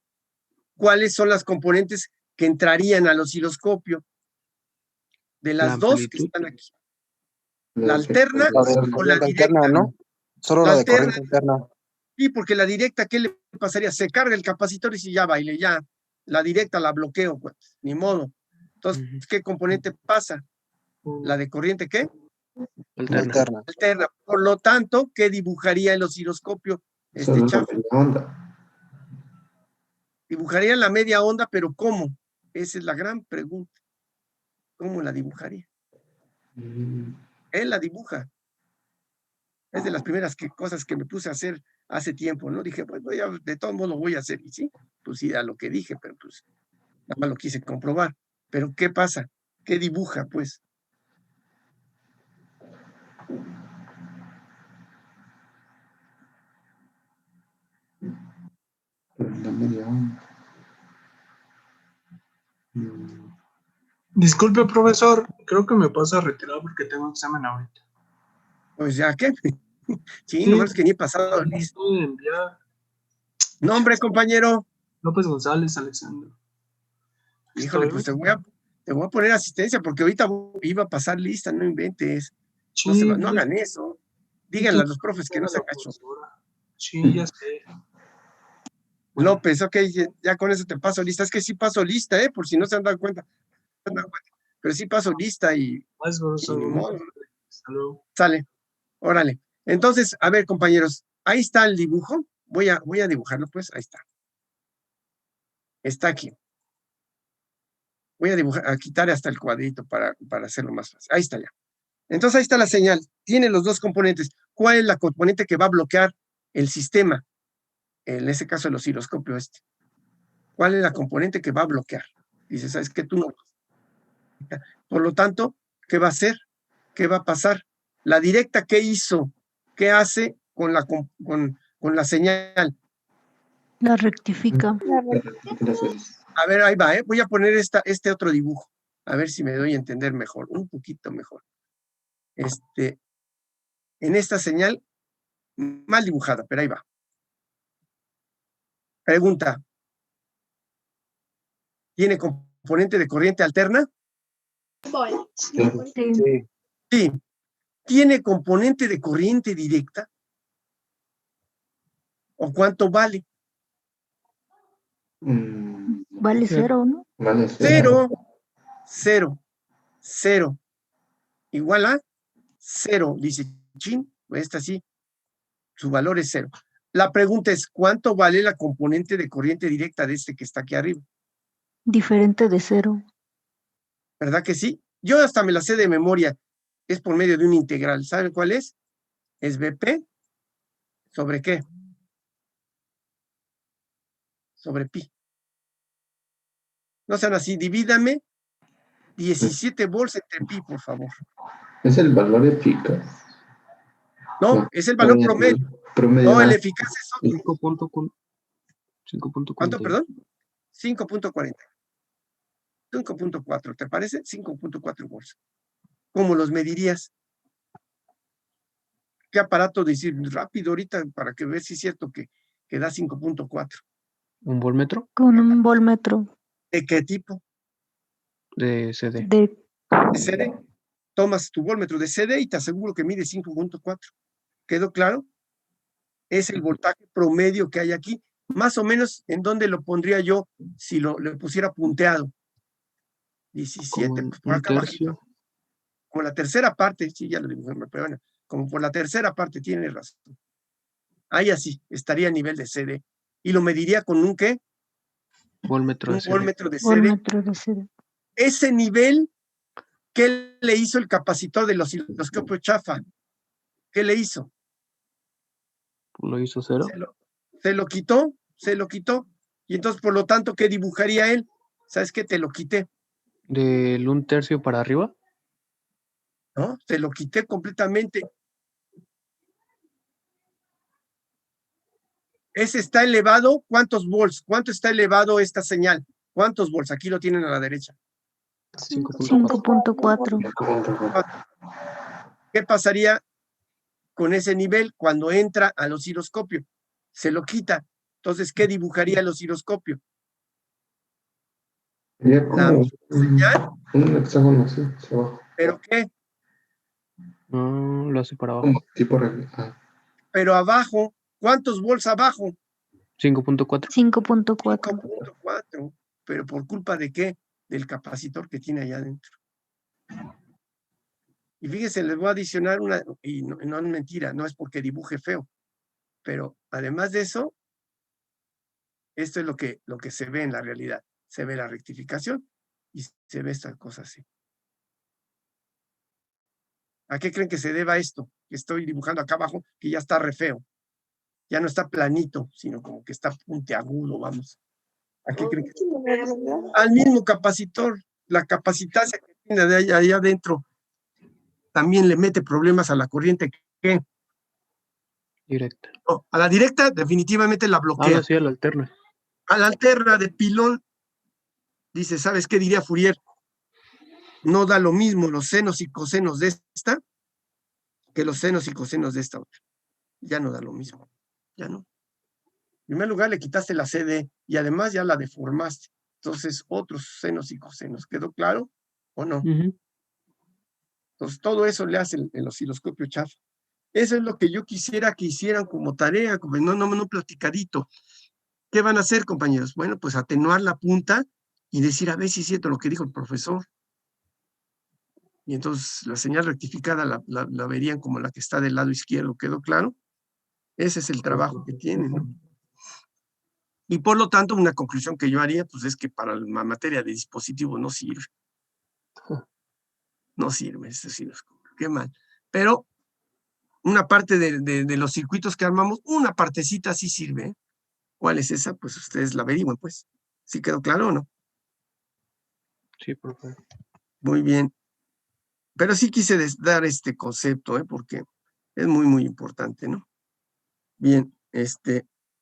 S2: ¿Cuáles son las componentes que entrarían al osciloscopio? De las dos que están aquí. La alterna o la directa.
S7: ¿no? Solo la de corriente alterna.
S2: Sí, porque la directa, ¿qué le pasaría? Se carga el capacitor y si ya baile, ya. La directa la bloqueo, pues, ni modo. Entonces,
S1: Ujú.
S2: ¿qué componente pasa? ¿La de corriente qué?
S1: Alterna.
S2: Alterna. Por lo tanto, ¿qué dibujaría el osciloscopio?
S6: Solo la
S2: Chafa.
S6: media onda.
S2: Dibujaría la media onda, pero ¿cómo? Esa es la gran pregunta. ¿Cómo la dibujaría?
S6: Mm,
S2: Él la dibuja. Es de las primeras cosas que me puse a hacer hace tiempo, ¿no? Dije, pues de todos modos lo voy a hacer. Y sí, pues sí, a lo que dije, pero pues nada más lo quise comprobar. Pero ¿qué pasa? ¿Qué dibuja, pues?
S6: la media onda. Mm,
S9: Disculpe, profesor, creo que me paso a retirar porque tengo examen ahorita.
S2: Pues ya, ¿qué? Sí,
S9: Sí,
S2: nomás que ni he pasado
S9: me
S2: listo.
S9: puede enviar
S2: Nombre, compañero.
S9: López González Alexandro.
S2: Híjole,
S9: Estoy
S2: pues te voy a poner asistencia porque ahorita iba a pasar lista, no inventes. No,
S9: Sí,
S2: no hagan eso. Díganle a los profes que no se agacho.
S9: Sí, ya sé. Bueno,
S2: López, ok, ya con eso te paso lista. Es que sí paso lista, por si no se han dado cuenta. Pero sí paso lista y
S9: más profesor.
S2: ni modo.
S9: Hasta luego.
S2: Sale, órale. Entonces, a ver, compañeros, ahí está el dibujo. Voy a dibujarlo, pues, ahí está. Está aquí. Voy a dibujar, a quitar hasta el cuadrito para hacerlo más fácil. Ahí está ya. Entonces, ahí está la señal. Tiene los dos componentes. ¿Cuál es la componente que va a bloquear el sistema? En ese caso, el osciloscopio este. ¿Cuál es la componente que va a bloquear? Dice, ¿sabes qué? Tú no. Por lo tanto, ¿qué va a hacer? ¿Qué va a pasar? La directa, ¿qué hizo? ¿Qué hace con la señal?
S3: La rectifica.
S2: A ver, ahí va, voy a poner este otro dibujo. A ver si me doy a entender mejor, un poquito mejor. En esta señal, mal dibujada, pero ahí va. Pregunta. ¿Tiene componente de corriente alterna?
S3: Sí.
S2: Sí. ¿Tiene componente de corriente directa? ¿O cuánto vale?
S3: Vale 0, ¿no?
S6: Vale, cero.
S2: Cero. Igual a 0. Dice, chin, esta sí, su valor es 0. La pregunta es, ¿cuánto vale la componente de corriente directa de este que está aquí arriba?
S3: Diferente de 0.
S2: ¿Verdad que sí? Yo hasta me la sé de memoria. Es por medio de un integral. ¿Saben cuál es? Es BP sobre ¿qué? Sobre pi. No sean así, divídame 17 volts entre pi, por favor.
S6: ¿Es el valor eficaz?
S2: No, es el valor promedio.
S6: Promedio.
S2: No, el eficaz es otro.
S1: 5.40.
S2: ¿Cuánto, perdón? 5.40. 5.4, ¿te parece? 5.4 volts. ¿Cómo los medirías? ¿Qué aparato decir rápido ahorita para que veas si es cierto que da 5.4?
S1: ¿Un volmetro?
S3: Con un volmetro.
S2: ¿De qué tipo?
S1: De CD.
S3: De
S2: ¿De CD? Tomas tu volmetro de CD y te aseguro que mide 5.4. ¿Quedó claro? Es el voltaje promedio que hay aquí. Más o menos, ¿en dónde lo pondría yo si le pusiera punteado? 17,
S1: Como
S2: pues por
S1: un
S2: acá
S1: tercio.
S2: abajito. Como la tercera parte, sí, ya lo dibujé, pero bueno, como por la tercera parte tiene razón. Ahí así, estaría a nivel de CD. ¿Y lo mediría con un qué?
S1: Volmetro de
S2: Un
S1: CD.
S2: volmetro de CD.
S3: volmetro de 0.
S2: Ese nivel, ¿qué le hizo el capacitor del osciloscopio chafa? ¿Qué le hizo?
S1: Lo hizo 0.
S2: Se lo quitó. Y entonces, por lo tanto, ¿qué dibujaría él? ¿Sabes qué? Te lo quité,
S1: Del 1/3 para arriba.
S2: ¿no? Te lo quité completamente. Ese está elevado, ¿cuántos volts? ¿Cuánto está elevado esta señal? ¿Cuántos volts? Aquí lo tienen a la derecha.
S3: 5.4.
S2: ¿Qué pasaría con ese nivel cuando entra al osciloscopio? Se lo quita. Entonces, ¿qué dibujaría el osciloscopio?
S6: Sería
S2: La
S6: como
S2: señal,
S6: un hexágono así, hacia abajo.
S2: ¿pero qué?
S1: No, lo hace para abajo.
S6: Como tipo
S2: Pero abajo, ¿cuántos volts abajo?
S1: 5.4.
S3: 5.4.
S2: 5.4. ¿Pero por culpa de qué? del capacitor que tiene allá adentro. Y fíjense, les voy a adicionar una, y no es mentira, no es porque dibuje feo, pero además de eso, esto es lo que se ve en la realidad. Se ve la rectificación y se ve esta cosa así. ¿A qué creen que se deba esto? Que estoy dibujando acá abajo, que ya está re feo. Ya no está planito, sino como que está puntiagudo, vamos. ¿A qué creen que se debe? Al mismo capacitor, la capacitancia que tiene de allá adentro, también le mete problemas a la corriente que
S1: Directa.
S2: no, a la directa definitivamente la bloquea.
S1: Sí, a la alterna.
S2: A la alterna de pilón, dice, ¿sabes qué diría Fourier? No da lo mismo los senos y cosenos de esta que los senos y cosenos de esta otra. Ya no da lo mismo. Ya no. En primer lugar, le quitaste la CD y además ya la deformaste. Entonces, otros senos y cosenos. ¿Quedó claro o no? Entonces, todo eso le hace el osciloscopio chafa. Eso es lo que yo quisiera que hicieran como tarea, como no platicadito. ¿Qué van a hacer, compañeros? Bueno, pues atenuar la punta y decir, a ver si es cierto lo que dijo el profesor. Y entonces la señal rectificada la verían como la que está del lado izquierdo. ¿Quedó claro? Ese es el trabajo que tienen, ¿no? Y por lo tanto, una conclusión que yo haría, pues es que para la materia de dispositivos no sirve. No sirve, es decir, qué mal. Pero una parte de los circuitos que armamos, una partecita sí sirve, ¿eh? ¿Cuál es esa? Pues ustedes la averigüen, pues. ¿Sí quedó claro o no?
S1: Sí, profe.
S2: Muy bien. Pero sí quise dar este concepto, porque es muy, muy importante, ¿no? Bien,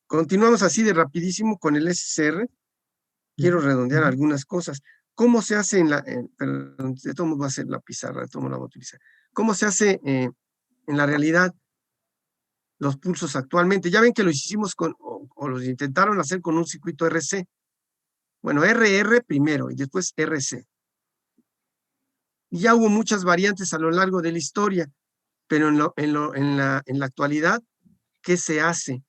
S2: continuamos así de rapidísimo con el SCR. Quiero redondear algunas cosas. ¿Cómo se hace perdón, de todos modos va a ser la pizarra, de todos modos la voy a utilizar. ¿Cómo se hace en la realidad los pulsos actualmente? Ya ven que los hicimos o los intentaron hacer con un circuito RC. Bueno, RR primero y después RC. Y ya hubo muchas variantes a lo largo de la historia, pero en la actualidad, ¿qué se hace?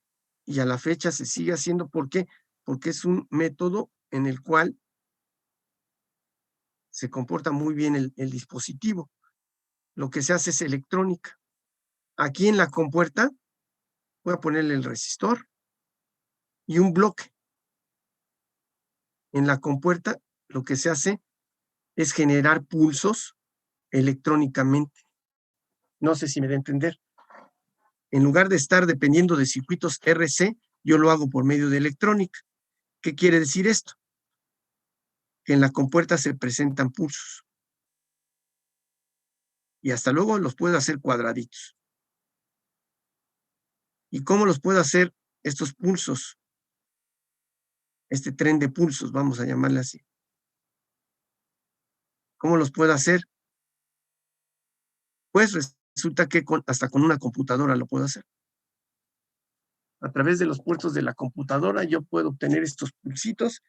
S2: Y a la fecha se sigue haciendo. ¿Por qué? Porque es un método en el cual se comporta muy bien el dispositivo. Lo que se hace es electrónica. Aquí en la compuerta voy a ponerle el resistor y un bloque. En la compuerta lo que se hace es generar pulsos electrónicamente. No sé si me da a entender. En lugar de estar dependiendo de circuitos RC, yo lo hago por medio de electrónica. ¿Qué quiere decir esto? Que en la compuerta se presentan pulsos. Y hasta luego los puedo hacer cuadraditos. ¿Y cómo los puedo hacer estos pulsos? Este tren de pulsos, vamos a llamarle así. ¿Cómo los puedo hacer? Pues resulta que hasta con una computadora lo puedo hacer. A través de los puertos de la computadora yo puedo obtener estos pulsitos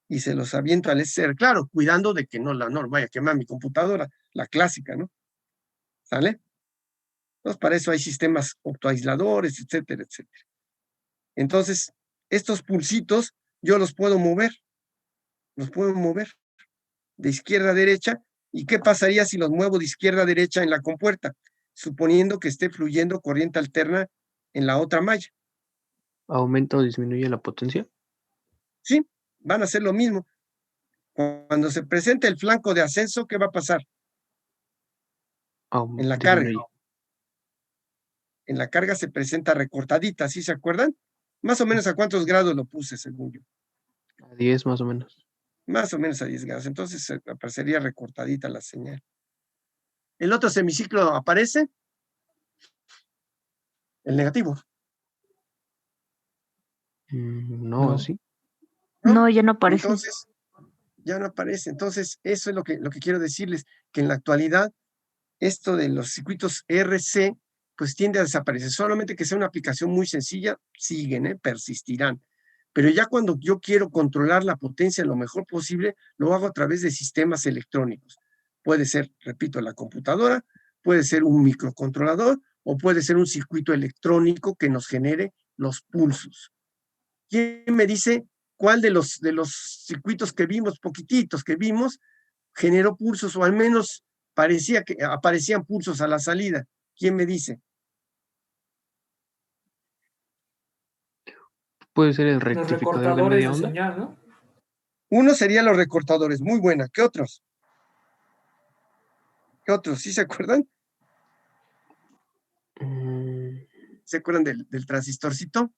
S2: y se los aviento al SCR. Claro, cuidando de que no vaya a quemar mi computadora, la clásica, ¿no? ¿Sale? Entonces, para eso hay sistemas optoaisladores, etcétera, etcétera. Entonces, estos pulsitos yo los puedo mover de izquierda a derecha. ¿Y qué pasaría si los muevo de izquierda a derecha en la compuerta? Suponiendo que esté fluyendo corriente alterna en la otra malla.
S1: ¿Aumenta o disminuye la potencia?
S2: Sí, van a hacer lo mismo. Cuando se presente el flanco de ascenso, ¿qué va a pasar? En la carga. En la carga se presenta recortadita, ¿sí se acuerdan? Más o menos a cuántos grados lo puse, según yo.
S1: A 10 más o menos.
S2: Más o menos a 10 grados. Entonces aparecería recortadita la señal. ¿El otro semiciclo aparece? El negativo.
S1: No, sí.
S3: No, ya no aparece.
S2: Entonces, ya no aparece. Entonces, eso es lo que quiero decirles, que en la actualidad, esto de los circuitos RC, pues tiende a desaparecer. Solamente que sea una aplicación muy sencilla, siguen, persistirán. Pero ya cuando yo quiero controlar la potencia lo mejor posible, lo hago a través de sistemas electrónicos. Puede ser, repito, la computadora, puede ser un microcontrolador o puede ser un circuito electrónico que nos genere los pulsos. ¿Quién me dice cuál de los circuitos que vimos, poquititos que vimos, generó pulsos, o al menos parecía que aparecían pulsos a la salida. ¿Quién me dice?
S1: Puede ser el
S5: Los
S1: rectificador de
S5: recortadores
S1: media
S5: de
S1: onda.
S5: señal, ¿no?
S2: Uno sería los recortadores, muy buena. ¿Qué otros? ¿Qué otros? ¿Sí se acuerdan? ¿Se acuerdan del transistorcito?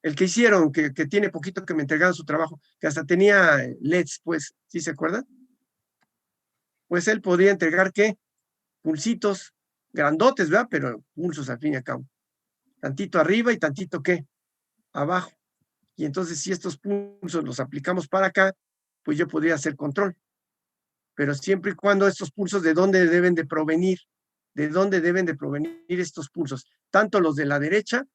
S2: El que hicieron, que tiene poquito que me entregaron su trabajo, que hasta tenía LEDs, pues, ¿sí se acuerdan? Pues él podría entregar, ¿qué? Pulsitos grandotes, ¿verdad? Pero pulsos al fin y al cabo. Tantito arriba y tantito, ¿qué? Abajo. Y entonces, si estos pulsos los aplicamos para acá, pues yo podría hacer control. Pero siempre y cuando estos pulsos, ¿de dónde deben de provenir? ¿De dónde deben de provenir estos pulsos? Tanto los de la derecha,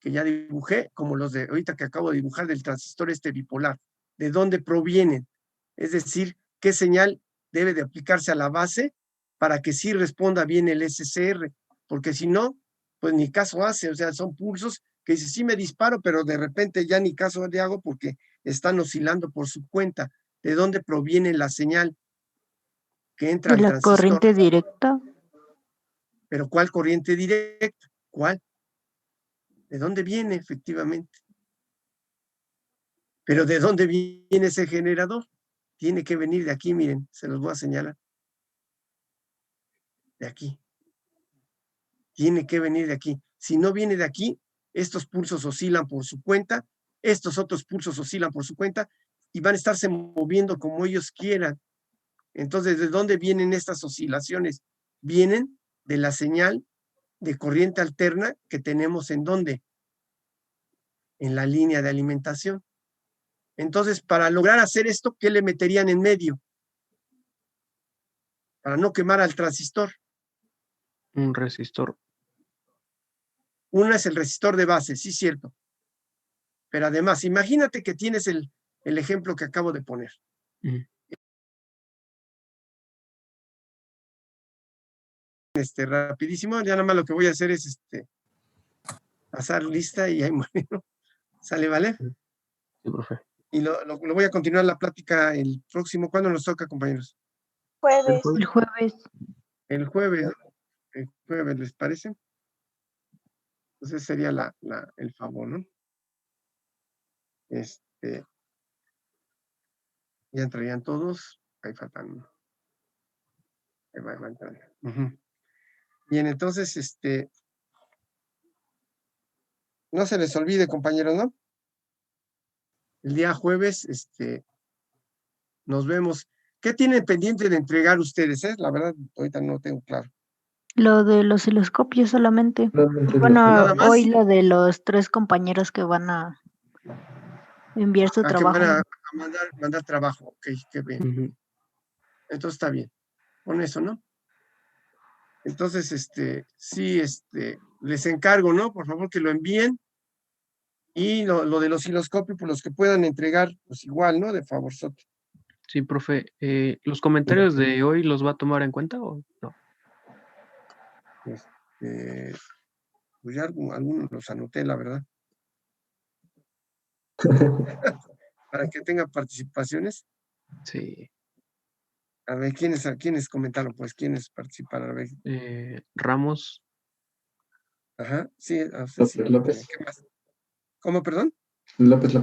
S2: que ya dibujé, como los de ahorita que acabo de dibujar del transistor bipolar. ¿De dónde provienen? Es decir, ¿qué señal debe de aplicarse a la base para que sí responda bien el SCR? Porque si no, pues ni caso hace. O sea, son pulsos que dice, sí me disparo, pero de repente ya ni caso le hago porque están oscilando por su cuenta. ¿De dónde proviene la señal que entra
S3: ¿De
S2: al
S3: la
S2: transistor?
S3: corriente directa?
S2: ¿Pero cuál corriente directa? ¿Cuál? ¿De dónde viene efectivamente? ¿Pero de dónde viene ese generador? Tiene que venir de aquí, miren, se los voy a señalar. De aquí. Tiene que venir de aquí. Si no viene de aquí, estos pulsos oscilan por su cuenta, estos otros pulsos oscilan por su cuenta y van a estarse moviendo como ellos quieran. Entonces, ¿de dónde vienen estas oscilaciones? Vienen de la señal de corriente alterna que tenemos en dónde? En la línea de alimentación. Entonces, para lograr hacer esto, ¿qué le meterían en medio? Para no quemar al transistor.
S1: Un resistor.
S2: Uno es el resistor de base, sí, cierto. Pero además, imagínate que tienes el ejemplo que acabo de poner. Rapidísimo, ya nada más lo que voy a hacer es pasar lista y ahí bueno, sale, ¿vale?
S1: Sí, profe.
S2: Y lo voy a continuar la plática el próximo. ¿Cuándo nos toca, compañeros?
S3: Jueves. El jueves.
S2: El jueves, ¿no? El jueves, ¿les parece? Entonces sería el favor, ¿no? Ya entrarían todos. Ahí faltan uno. Ahí va entrando. Bien, entonces, no se les olvide, compañeros, ¿no? El día jueves, nos vemos. ¿Qué tienen pendiente de entregar ustedes? La verdad, ahorita no tengo claro.
S3: Lo de los osciloscopios solamente. Bueno,
S2: ¿Nada más?
S3: hoy lo de los 3 compañeros que van a enviar su
S2: Que
S3: trabajo.
S2: van a mandar trabajo. Ok, qué bien. Entonces está bien. Con eso, ¿no? Entonces, sí, les encargo, ¿no? Por favor, que lo envíen. Y lo del osciloscopio, por los que puedan entregar, pues igual, ¿no? De favor, Soto.
S1: Sí, profe. ¿Los comentarios de hoy los va a tomar en cuenta o no?
S2: Pues ya algunos los anoté, la verdad. Para que tenga participaciones.
S1: Sí.
S2: A ver, ¿quiénes comentaron? Pues, ¿quiénes participaron? A ver.
S1: Ramos.
S2: Ajá, sí.
S6: López.
S2: ¿Qué más? ¿Cómo, perdón?
S6: López.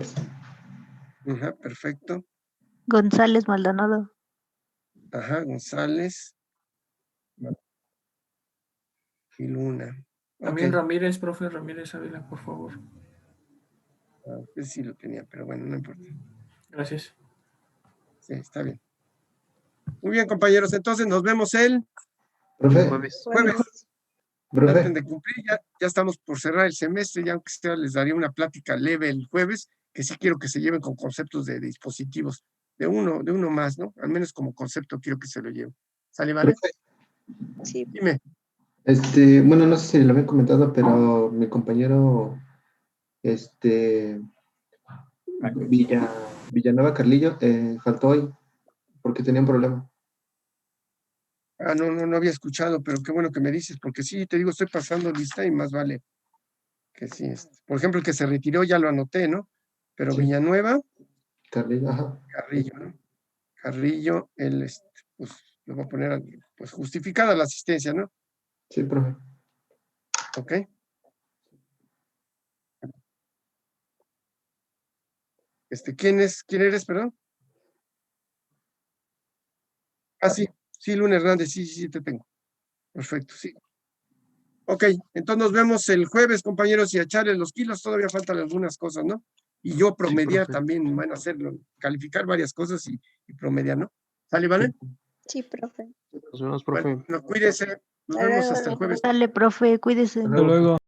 S2: Ajá, perfecto.
S3: González Maldonado.
S2: Ajá, González. Y Luna.
S5: También
S2: Ok.
S5: Ramírez, profe Ramírez Ávila, por favor.
S2: Pues sí lo tenía, pero bueno, no importa.
S5: Gracias.
S2: Sí, está bien. Muy bien, compañeros, entonces nos vemos el
S1: Jueves.
S2: Traten de cumplir, ya estamos por cerrar el semestre, ya aunque sea les daría una plática leve el jueves, que sí quiero que se lleven con conceptos de dispositivos, de uno más, ¿no? Al menos como concepto quiero que se lo lleven. ¿Sale, vale?
S3: Sí.
S2: Dime.
S6: Bueno, no sé si lo habían comentado, pero mi compañero, Villanueva Carlillo, faltó hoy porque tenía un problema.
S2: No había escuchado, pero qué bueno que me dices, porque sí, te digo, estoy pasando lista y más vale que sí. Por ejemplo, el que se retiró ya lo anoté, ¿no? pero
S6: Sí.
S2: Villanueva,
S6: Carrillo, ajá.
S2: Carrillo, ¿no? Carrillo, él, pues, lo va a poner, pues, justificada la asistencia, ¿no?
S6: Sí, profe.
S2: Ok. ¿Quién eres, perdón? Ah, sí, Luna Hernández, sí, te tengo. Perfecto, sí. Ok, entonces nos vemos el jueves, compañeros, y a echarle los kilos, todavía faltan algunas cosas, ¿no? Y yo promediar
S1: profe.
S2: también, van a hacerlo, calificar varias cosas y promediar, ¿no? ¿Sale, vale?
S3: Sí, profe.
S1: Nos vemos, profe.
S2: Bueno, cuídese, nos vemos hasta el jueves.
S3: Dale, profe, cuídese.
S9: Hasta luego.